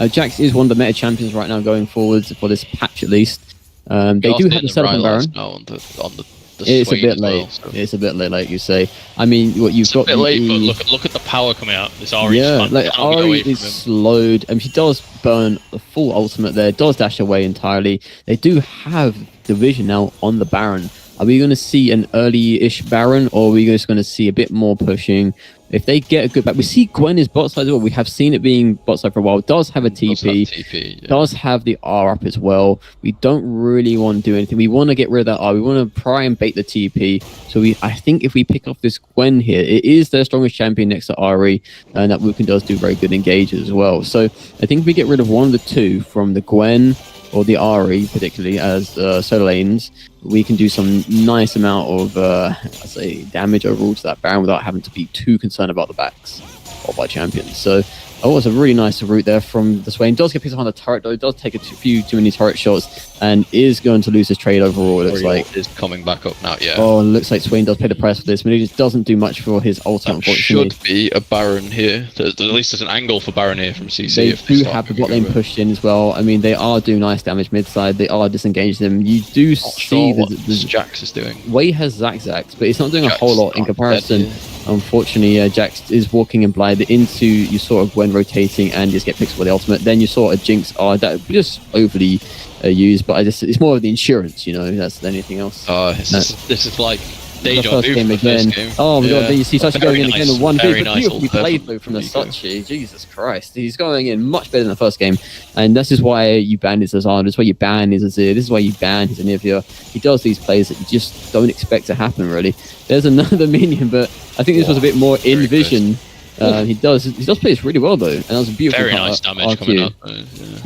Jax is one of the meta champions right now going forwards for this patch at least. They do have the setup on Baron. On the it's a bit late. Well, so. It's a bit late, like you say. I mean, what you've got. It's a bit late, but look at the power coming out. This Ari, Ari is slowed. I mean, she does burn the full ultimate there. Does dash away entirely. They do have the vision now on the Baron. Are we going to see an early-ish Baron, or are we just going to see a bit more pushing? If they get a good back, we see Gwen is bot side as well. We have seen it being bot side for a while. Does have a TP, does have the R up as well. We don't really want to do anything. We want to get rid of that R. We want to try and bait the TP. So I think if we pick off this Gwen here, it is their strongest champion next to Ari, and that Wukong does do very good engages as well. So I think if we get rid of one of the 2 from the Gwen or the Ari, particularly as solo lanes, we can do some nice amount of, I'd say, damage overall to that Baron without having to be too concerned about the backs of our champions. So, it's a really nice route there from the Swain. Does get picked up on the turret, though. Does take a few too many turret shots and is going to lose his trade overall, it looks like. Is coming back up now, yeah. Oh, it looks like Swain does pay the price for this, but he just doesn't do much for his ultimate, unfortunately. Should be a Baron here. At least there's an angle for Baron here from CC. They do have the bot lane pushed in as well. I mean, they are doing nice damage mid-side. They are disengaging them. You do see what Jax is doing. Wei has Zax, but it's not doing a whole lot in comparison. Unfortunately, Jax is walking in blind into, you saw a Gwen rotating and just get picked up with the ultimate. Then you saw a Jinx that just overly used, but it's more of the insurance, you know, that's than anything else. This is like Deja first vu game from the again. first game. Oh my god, you see Sachi going in Very again nice- in one very big, nice beautifully little played curve though from the Nico. Sachi. Jesus Christ, he's going in much better than the first game, and this is why you ban his Azar. This is why you ban his Azir. This is why you ban his Anivia. He does these plays that you just don't expect to happen. Really, there's another minion, but I think this was a bit more in Very vision. He does play this really well though, and that was a beautiful Very cut nice out damage RQ. coming up.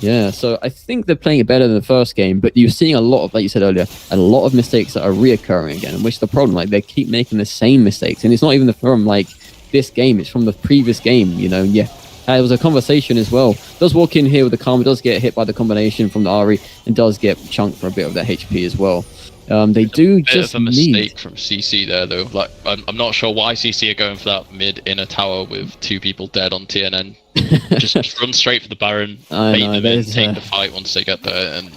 Yeah, so I think they're playing it better than the first game, but you're seeing a lot of, like you said earlier, a lot of mistakes that are reoccurring again, which is the problem. Like, they keep making the same mistakes, and it's not even from, like, this game, it's from the previous game, you know? Yeah, there was a conversation as well. Does walk in here with the Karma, does get hit by the combination from the Ari, and does get chunked for a bit of that HP as well. They do Bit just of a mistake need... from CC there, though. Like, I'm not sure why CC are going for that mid inner tower with 2 people dead on TNN. just run straight for the Baron, I bait know, them in, there's, take the fight once they get there, and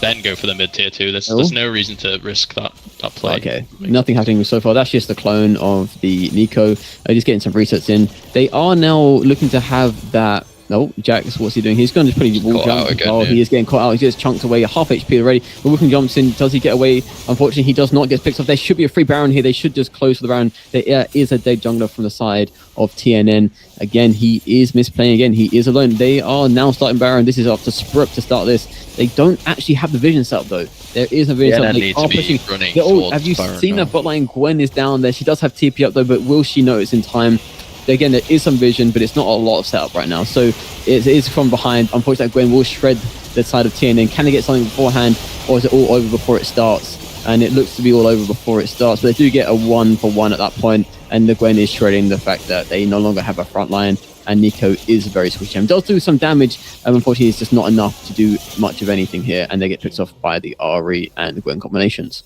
then go for the mid tier 2. There's no reason to risk that play. Okay, nothing happening so far. That's just the clone of the Nico. Just getting some resets in. They are now looking to have that... Oh, Jax, what's he doing? He's going to just pretty wall jump. Again, He is getting caught out. He just chunked away, half HP already. But Wukong jumps in. Does he get away? Unfortunately, he does not get picked off. There should be a free Baron here. They should just close for the Baron. There is a dead jungler from the side of TNN. Again, he is misplaying again. He is alone. They are now starting Baron. This is up to Sprup to start this. They don't actually have the vision set up, though. There is a vision set up. They are pushing. Have you seen that bot line? Gwen is down there. She does have TP up, though, but will she notice in time? Again, there is some vision, but it's not a lot of setup right now. So it is from behind. Unfortunately, Gwen will shred the side of TNN. Can they get something beforehand, or is it all over before it starts? And it looks to be all over before it starts. But they do get a 1-for-1 at that point, and the Gwen is shredding the fact that they no longer have a front line. And Nico is very switchy. Does do some damage, and unfortunately, it's just not enough to do much of anything here. And they get picked off by the Ari and the Gwen combinations.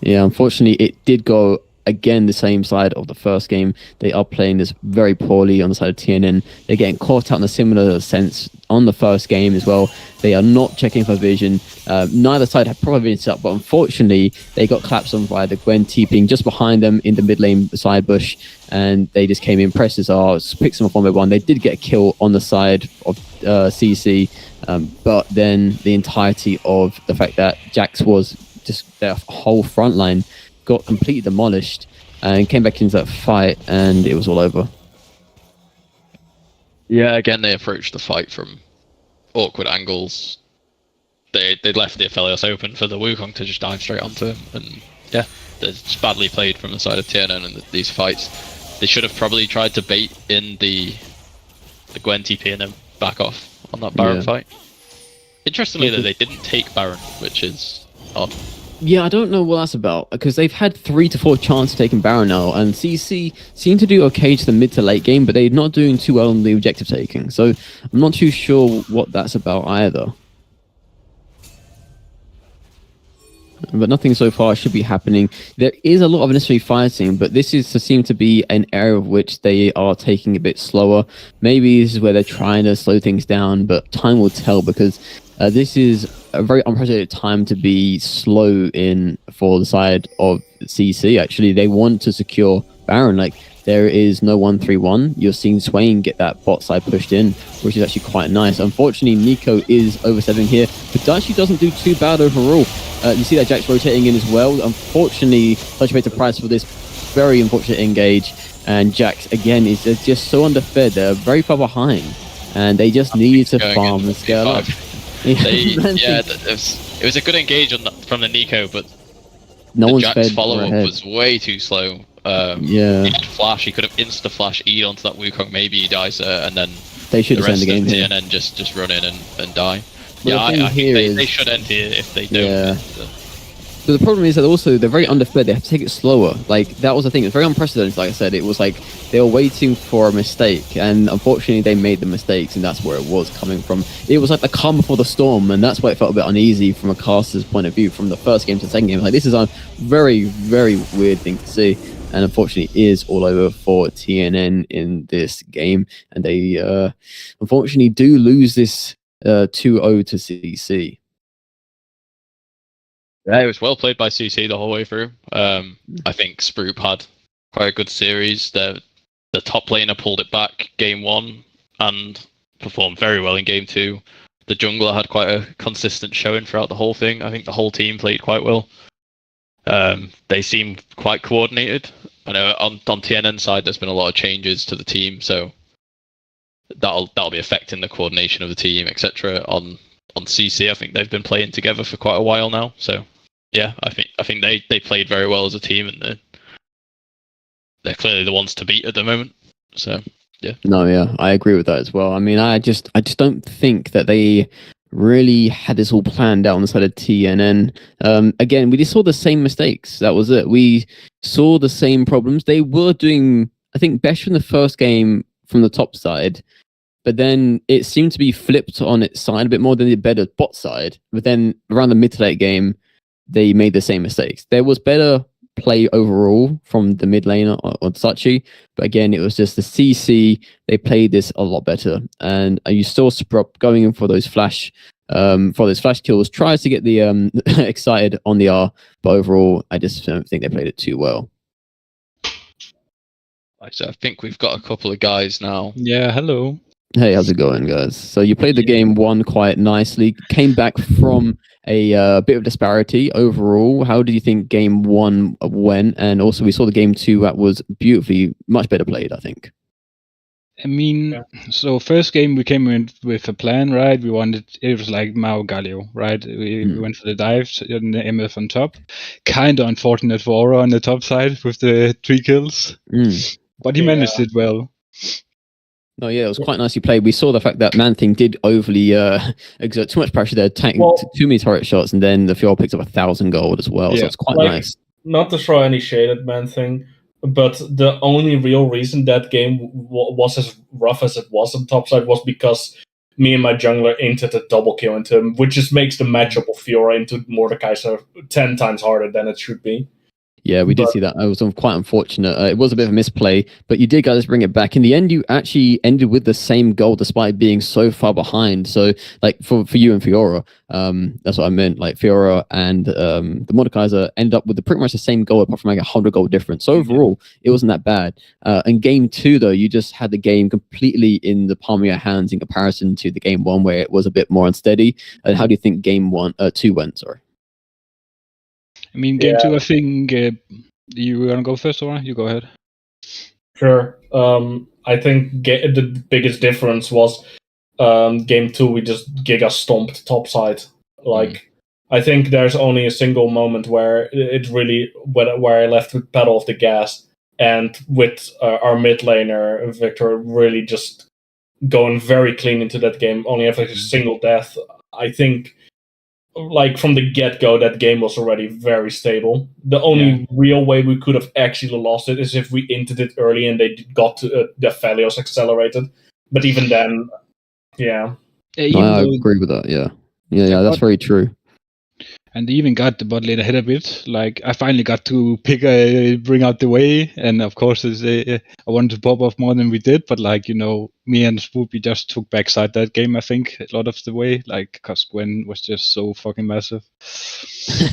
Yeah, unfortunately, it did go again the same side of the first game. They are playing this very poorly on the side of TNN. They're getting caught out in a similar sense on the first game as well. They are not checking for vision. Neither side had proper vision set up, but unfortunately they got clapped on by the Gwen TPing just behind them in the mid lane side bush, and they just came in, pressed his R, picked them up 1-by-1. They did get a kill on the side of CC, but then the entirety of the fact that Jax was just their whole front line got completely demolished and came back into that fight, and it was all over. Yeah, again, they approached the fight from awkward angles. They left the Aphelios open for the Wukong to just dive straight onto him, and yeah, it's badly played from the side of TNN in these fights. They should have probably tried to bait in the Gwen TP and then back off on that Baron fight. Interestingly, though, they didn't take Baron, which is odd. Yeah, I don't know what that's about, because they've had 3 to 4 chances taking Baron now, and CC seem to do okay to the mid to late game, but they're not doing too well on the objective taking. So I'm not too sure what that's about either. But nothing so far should be happening. There is a lot of unnecessary fighting, but this is to seem to be an area of which they are taking a bit slower. Maybe this is where they're trying to slow things down, but time will tell, because this is a very unprecedented time to be slow in for the side of CC. Actually, they want to secure Baron. Like, there is no 1-3-1. You're seeing Swain get that bot side pushed in, which is actually quite nice. Unfortunately, Nico is overstepping here, but actually doesn't do too bad overall. You see that Jack's rotating in as well. Unfortunately, Touch paid the price for this very unfortunate engage, and Jax again is just so underfed. They're very far behind, and they just need to farm and scale up. It was a good engage from the Nico, but no one's Jack's follow-up was way too slow. He had flash, he could have insta-flash E onto that Wukong, maybe he dies there, and then they should have ended the game here. And then just run in and die. But I think they should end here if they don't. But the problem is that also they're very underfed. They have to take it slower. Like, that was the thing. It's very unprecedented. Like I said, it was like they were waiting for a mistake, and unfortunately they made the mistakes, and that's where it was coming from. It was like the calm before the storm, and that's why it felt a bit uneasy from a caster's point of view from the first game to the second game. Like, this is a very, very weird thing to see, and unfortunately it is all over for TNN in this game, and they unfortunately do lose this 2-0 to CC. Yeah, it was well played by CC the whole way through. I think Sprup had quite a good series. The top laner pulled it back game 1 and performed very well in game 2. the jungler had quite a consistent showing throughout the whole thing. I think the whole team played quite well. They seem quite coordinated. I know on TNN side, there's been a lot of changes to the team, so that'll be affecting the coordination of the team, etc. On CC, I think they've been playing together for quite a while now. So yeah, I think they played very well as a team, and they're clearly the ones to beat at the moment. So yeah. No, yeah, I agree with that as well. I mean, I just don't think that they really had this all planned out on the side of TNN. Again, we just saw the same mistakes. That was it. We saw the same problems. They were doing, I think, better in the first game from the top side, but then it seemed to be flipped on its side a bit more than the better bot side. But then around the mid to late game, they made the same mistakes. There was better play overall from the mid lane on Sachi, but again, it was just the CC. They played this a lot better, and you saw Sprup going in for those flash kills, tries to get the excited on the R, but overall, I just don't think they played it too well. So I think we've got a couple of guys now. Yeah, hello. Hey, how's it going, guys? So you played the game one quite nicely, came back from a bit of disparity overall. How do you think game one went? And also, we saw the game two that was beautifully much better played, I think. I mean, so first game we came in with a plan, right? It was like Mao Galio, right? We went for the dives and the MF on top. Kind of unfortunate for Aura on the top side with the 3 kills. But he managed it well. No, yeah, it was quite nicely played. We saw the fact that Man-Thing did overly exert too much pressure there, tanking too many turret shots, and then the Fjord picks up 1,000 gold as well. So it's quite nice. Not to throw any shade at Man-Thing, but the only real reason that game was as rough as it was on top side was because me and my jungler entered a double kill into him, which just makes the matchup of Fiora into Mordecai 10 times harder than it should be. Yeah, we did see that. It was quite unfortunate. It was a bit of a misplay, but you did guys bring it back. In the end, you actually ended with the same goal despite being so far behind. So, like, for you and Fiora, that's what I meant. Like, Fiora and the Mordekaiser end up with pretty much the same goal, apart from like 100 goal difference. So overall, it wasn't that bad. In game two, though, you just had the game completely in the palm of your hands in comparison to the game one, where it was a bit more unsteady. And how do you think game two went? Sorry. I mean, game two, I think you want to go first, or you go ahead? Sure. I think the biggest difference was game two, we just giga stomped topside. Like, I think there's only a single moment where it really, where I left with pedal off the gas, and with our mid laner, Victor, really just going very clean into that game, only having a single death. I think, like, from the get-go, that game was already very stable. The only real way we could have actually lost it is if we entered it early and they got to the Phalios accelerated. But even then, I agree with that. Yeah, that's very true. And they even got the bot lane ahead a bit. Like, I finally got to bring out the way, and of course, I wanted to pop off more than we did. But like, me and Spoopy just took backside that game. I think a lot of the way, like, because Gwen was just so fucking massive.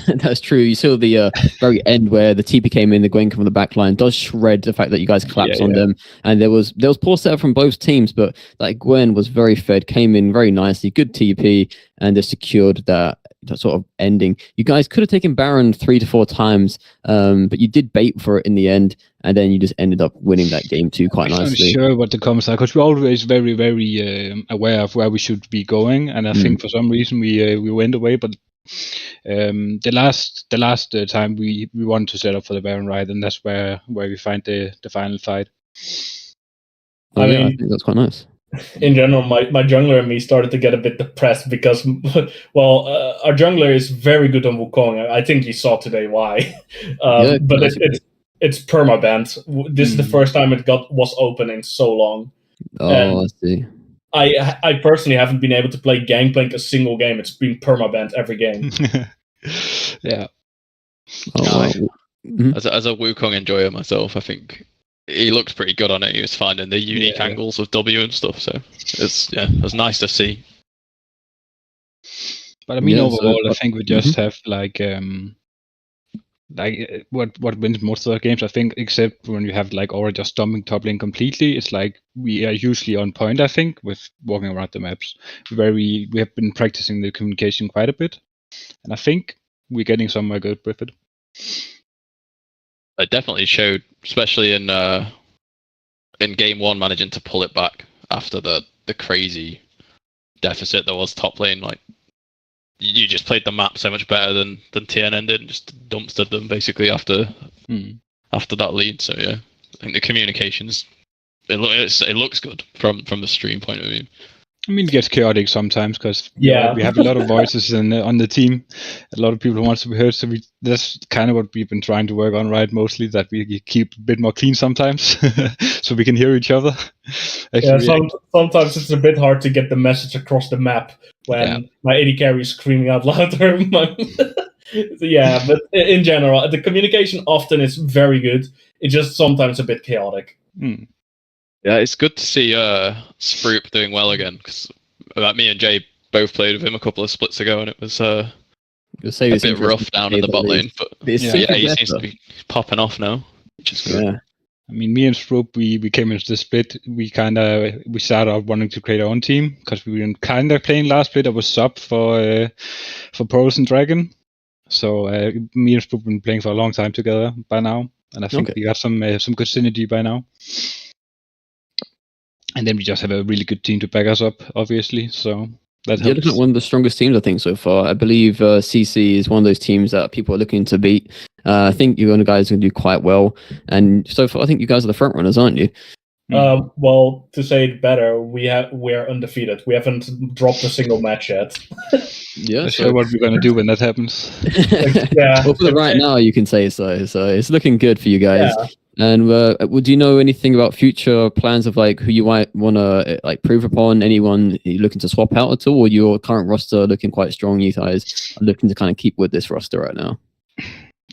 That's true. You saw the very end where the TP came in, the Gwen from the back line does shred the fact that you guys collapsed on them, and there was poor setup from both teams, but like Gwen was very fed, came in very nicely, good TP, and they secured that sort of ending. You guys could have taken Baron 3 to 4 times, but you did bait for it in the end, and then you just ended up winning that game too quite nicely. I'm sure what the comments are, because we're always very, very aware of where we should be going, and I think for some reason we went away. But the last time we wanted to set up for the Baron, right, and that's where we find the final fight. I think that's quite nice. In general, my jungler and me started to get a bit depressed because, our jungler is very good on Wukong. I think you saw today why. But it's permabanned. This is the first time it was open in so long. I see. I personally haven't been able to play Gangplank a single game. It's been permabanned every game. Yeah. As a Wukong enjoyer myself, I think he looked pretty good on it. He was finding the unique angles of W and stuff. So it was nice to see. But I mean, overall, I think we just have like like what wins most of the games, I think, except when you have like Aura just dumping top lane completely. It's like we are usually on point, I think, with walking around the maps. We have been practicing the communication quite a bit, and I think we're getting somewhere good with it. It definitely showed, especially in game one, managing to pull it back after the crazy deficit that was top lane. Like, you just played the map so much better than TNN did, and just dumpstered them basically after that lead. So yeah, I think the communications it looks good from the stream point of view. I mean, it gets chaotic sometimes because we have a lot of voices on the team, a lot of people who want to be heard. So that's kind of what we've been trying to work on, right? Mostly that we keep a bit more clean sometimes, so we can hear each other. Sometimes it's a bit hard to get the message across the map when my AD carry is screaming out louder. Yeah, but in general, the communication often is very good. It's just sometimes a bit chaotic. Yeah, it's good to see Sproop doing well again, because me and Jay both played with him a couple of splits ago, and it was a bit rough down in the bot lane. But he seems to be popping off now, which is good. Yeah. I mean, me and Sproop, we came into the split. We started out wanting to create our own team because we were kind of playing last split. I was sub for Pearls and Dragon, so me and Sproop have been playing for a long time together by now, and I think we got some good synergy by now. And then we just have a really good team to back us up, obviously. So that helps. You're one of the strongest teams, I think, so far. I believe CC is one of those teams that people are looking to beat. I think you guys are going to do quite well. And so far, I think you guys are the front runners, aren't you? Well, to say it better, we're undefeated. We haven't dropped a single match yet. Yeah, Let's show what we're going to do when that happens. Well, for right now, you can say so. So it's looking good for you guys. Yeah. And would you know anything about future plans of like who you might want to like prove upon? Anyone you looking to swap out at all, or your current roster looking quite strong? You guys are looking to kind of keep with this roster right now.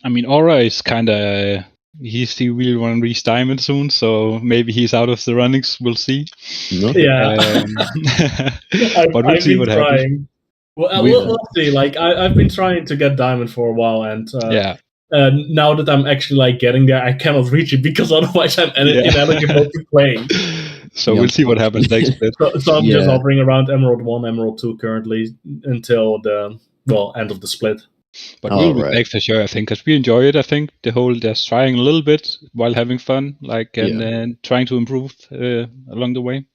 I mean, Aura is kind of he really want to reach Diamond soon, so maybe he's out of the runnings. We'll see. Yeah, but we'll see what happens. Well, we'll see. Like I've been trying to get Diamond for a while, and now that I'm actually like getting there, I cannot reach it because otherwise I'm ineligible to play. So we'll see what happens next bit. So I'm just hovering around Emerald 1, Emerald 2 currently until the end of the split. But we'll be back for sure, I think, because we enjoy it. I think the whole just trying a little bit while having fun, like and trying to improve along the way.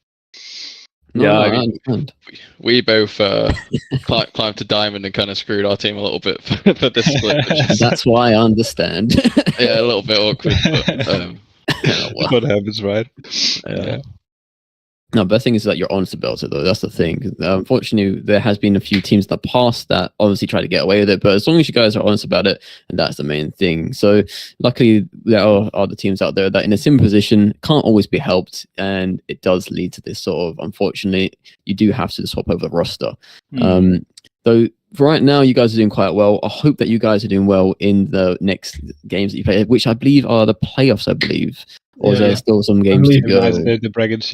I mean, we both climbed to Diamond and kind of screwed our team a little bit for this split. That's why I understand. Yeah, a little bit awkward, but what happens, right? Yeah. No, but the thing is that you're honest about it, though. That's the thing. Unfortunately, there has been a few teams in the past that obviously try to get away with it, but as long as you guys are honest about it, and that's the main thing. So luckily, there are other teams out there that in a similar position can't always be helped, and it does lead to this sort of, unfortunately, you do have to swap over the roster. Though right now, you guys are doing quite well. I hope that you guys are doing well in the next games that you play, which I believe are the playoffs, I believe. Or is there still some games to go? The brackets,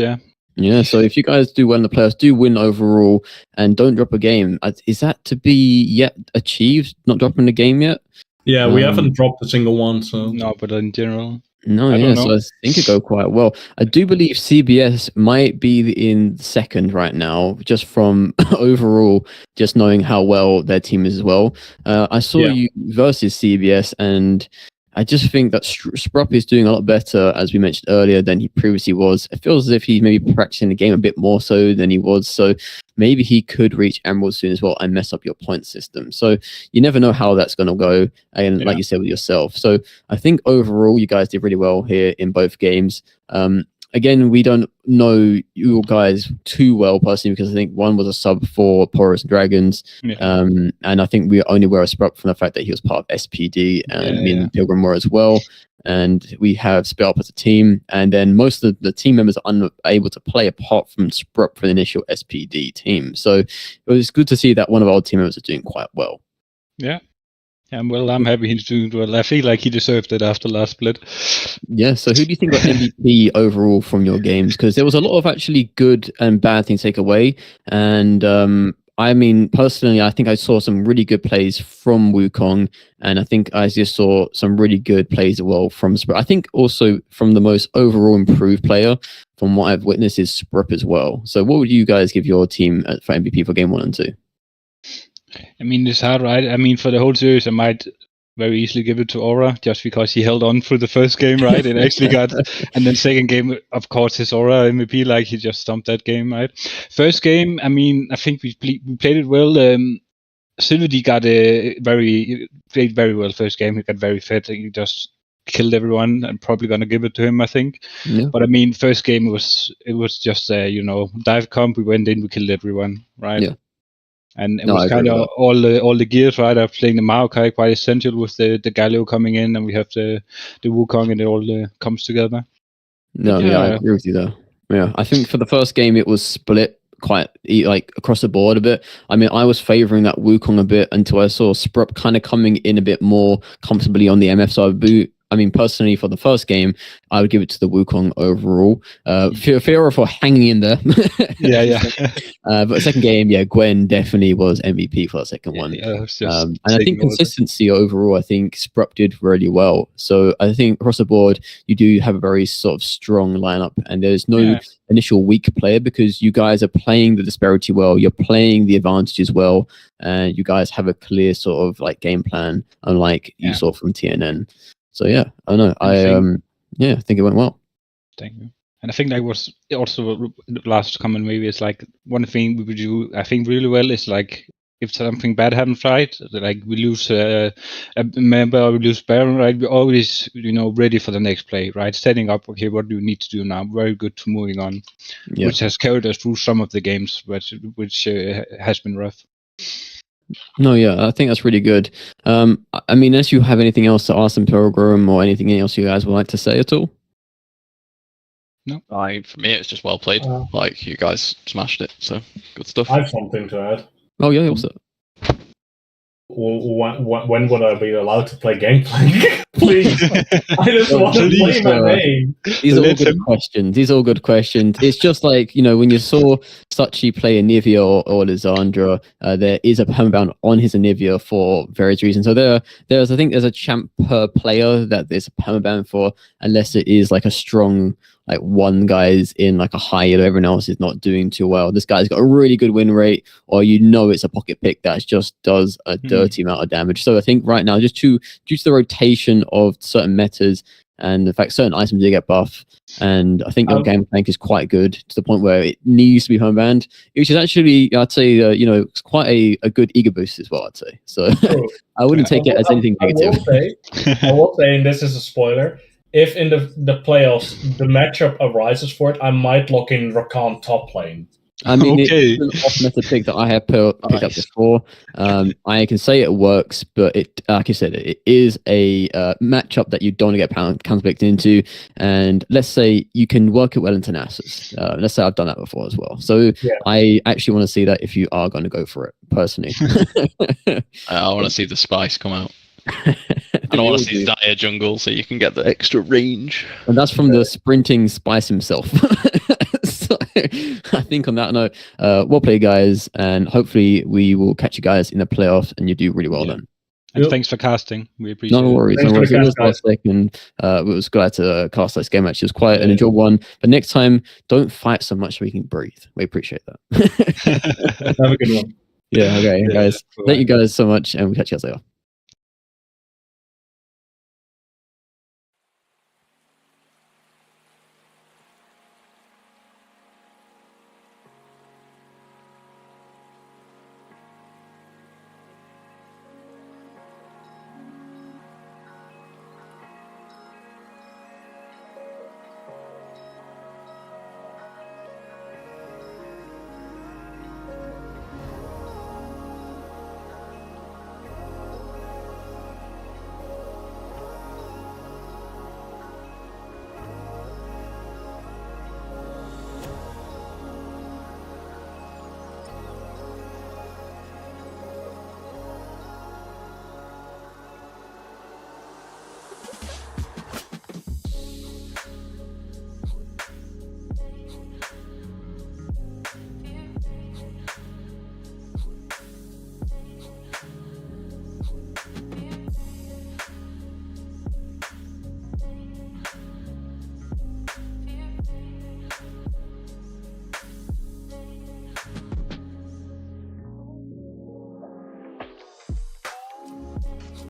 Yeah, so if you guys do well in the playoffs, do win overall, and don't drop a game. Is that to be yet achieved? Not dropping a game yet? Yeah, we haven't dropped a single one. So no, but in general, so I think it go quite well. I do believe CBS might be in second right now, just from overall, just knowing how well their team is as well. I saw you versus CBS, and I just think that Sprupp is doing a lot better, as we mentioned earlier, than he previously was. It feels as if he's maybe practicing the game a bit more so than he was. So maybe he could reach Emerald soon as well and mess up your point system. So you never know how that's going to go. And like you said with yourself. So I think overall, you guys did really well here in both games. Again, we don't know you guys too well personally because I think one was a sub for Porous and Dragons, and I think we only were a Sprupp from the fact that he was part of SPD and me and Pilgrim were as well. And we have split up as a team, and then most of the team members are unable to play apart from Sprupp for the initial SPD team. So it was good to see that one of our team members are doing quite well. Yeah. Well, I'm happy he's doing well. I feel like he deserved it after last split. Yeah, so who do you think got MVP overall from your games? Because there was a lot of actually good and bad things to take away. And I mean, personally, I think I saw some really good plays from Wukong, and I think I just saw some really good plays as well from Sprup. I think also from the most overall improved player, from what I've witnessed, is Sprup as well. So, what would you guys give your team for MVP for game 1 and 2? I mean, it's hard, right? I mean, for the whole series, I might very easily give it to Aura just because he held on through the first game, right? It actually got, and then second game, of course, his Aura MVP, like he just stomped that game, right? First game, I mean, I think we played it well. Synergy got played very well first game. He got very fit. He just killed everyone. I'm probably gonna give it to him, I think. Yeah. But I mean, first game it was just dive comp. We went in, we killed everyone, right? Yeah. And it No, I was agree kind with of all the gears, right? I'm playing the Maokai quite essential with the Galio coming in, and we have the Wukong, and it all comes together. No, yeah, I agree with you there. Yeah, I think for the first game it was split quite like across the board a bit. I mean, I was favoring that Wukong a bit until I saw Sprup kind of coming in a bit more comfortably on the MF side. I mean, personally, for the first game, I would give it to the Wukong overall. Fiora for hanging in there. Yeah. But the second game, yeah, Gwen definitely was MVP for the second one. Yeah, and I think consistency overall, I think Sprup did really well. So I think across the board, you do have a very sort of strong lineup, and there's no initial weak player because you guys are playing the disparity well, you're playing the advantages well, and you guys have a clear sort of like game plan, unlike you saw from TNN. So yeah, I don't know. I think it went well. Thank you. And I think that was also the last comment. Maybe is like one thing we would do. I think really well is like if something bad happens, right? Like we lose a member or we lose Baron, right? We're always ready for the next play, right? Setting up. Okay, what do we need to do now? Very good to moving on, which has carried us through some of the games, which has been rough. No, yeah, I think that's really good. I mean, unless you have anything else to ask them, Pilgrim, or anything else you guys would like to say at all? No. For me, it's just well played. Like, you guys smashed it, so good stuff. I have something to add. Oh, yeah, also. When would I be allowed to play gameplay? Please. I just want to play my name. These are all good questions. These are all good questions. It's just like, when you saw Sachi play Anivia or Lysandra, there is a permaban on his Anivia for various reasons. So there's a champ per player that there's a permaban for, unless it is like a strong, like one guy's in like a high elo, everyone else is not doing too well. This guy's got a really good win rate, or it's a pocket pick that just does a dirty amount of damage. So I think right now, just due to the rotation of certain metas and the fact certain items do get buff, and I think your game tank is quite good to the point where it needs to be home banned, which is actually, I'd say, it's quite a good ego boost as well, I'd say. So I wouldn't take it as anything negative. I will say, and this is a spoiler, if in the playoffs the matchup arises for it, I might lock in Rakan top lane. I mean, it's an off-meta pick that I have picked up before. I can say it works, but like I said, it is a matchup that you don't want to get counterpicked into. And let's say you can work it well into Nasus. Let's say I've done that before as well. So I actually want to see that if you are going to go for it, personally. I want to see the spice come out. I don't want to see Dire jungle so you can get the extra range. And that's from the sprinting spice himself. So I think on that note, well played, guys, and hopefully we will catch you guys in the playoffs and you do really well then. And thanks for casting. We appreciate it. No worries. It was last second. It was glad to cast this game. Actually, it was quite an enjoyable one. But next time, don't fight so much so we can breathe. We appreciate that. Have a good one. Yeah, okay, guys. Thank you guys so much, and we'll catch you guys later.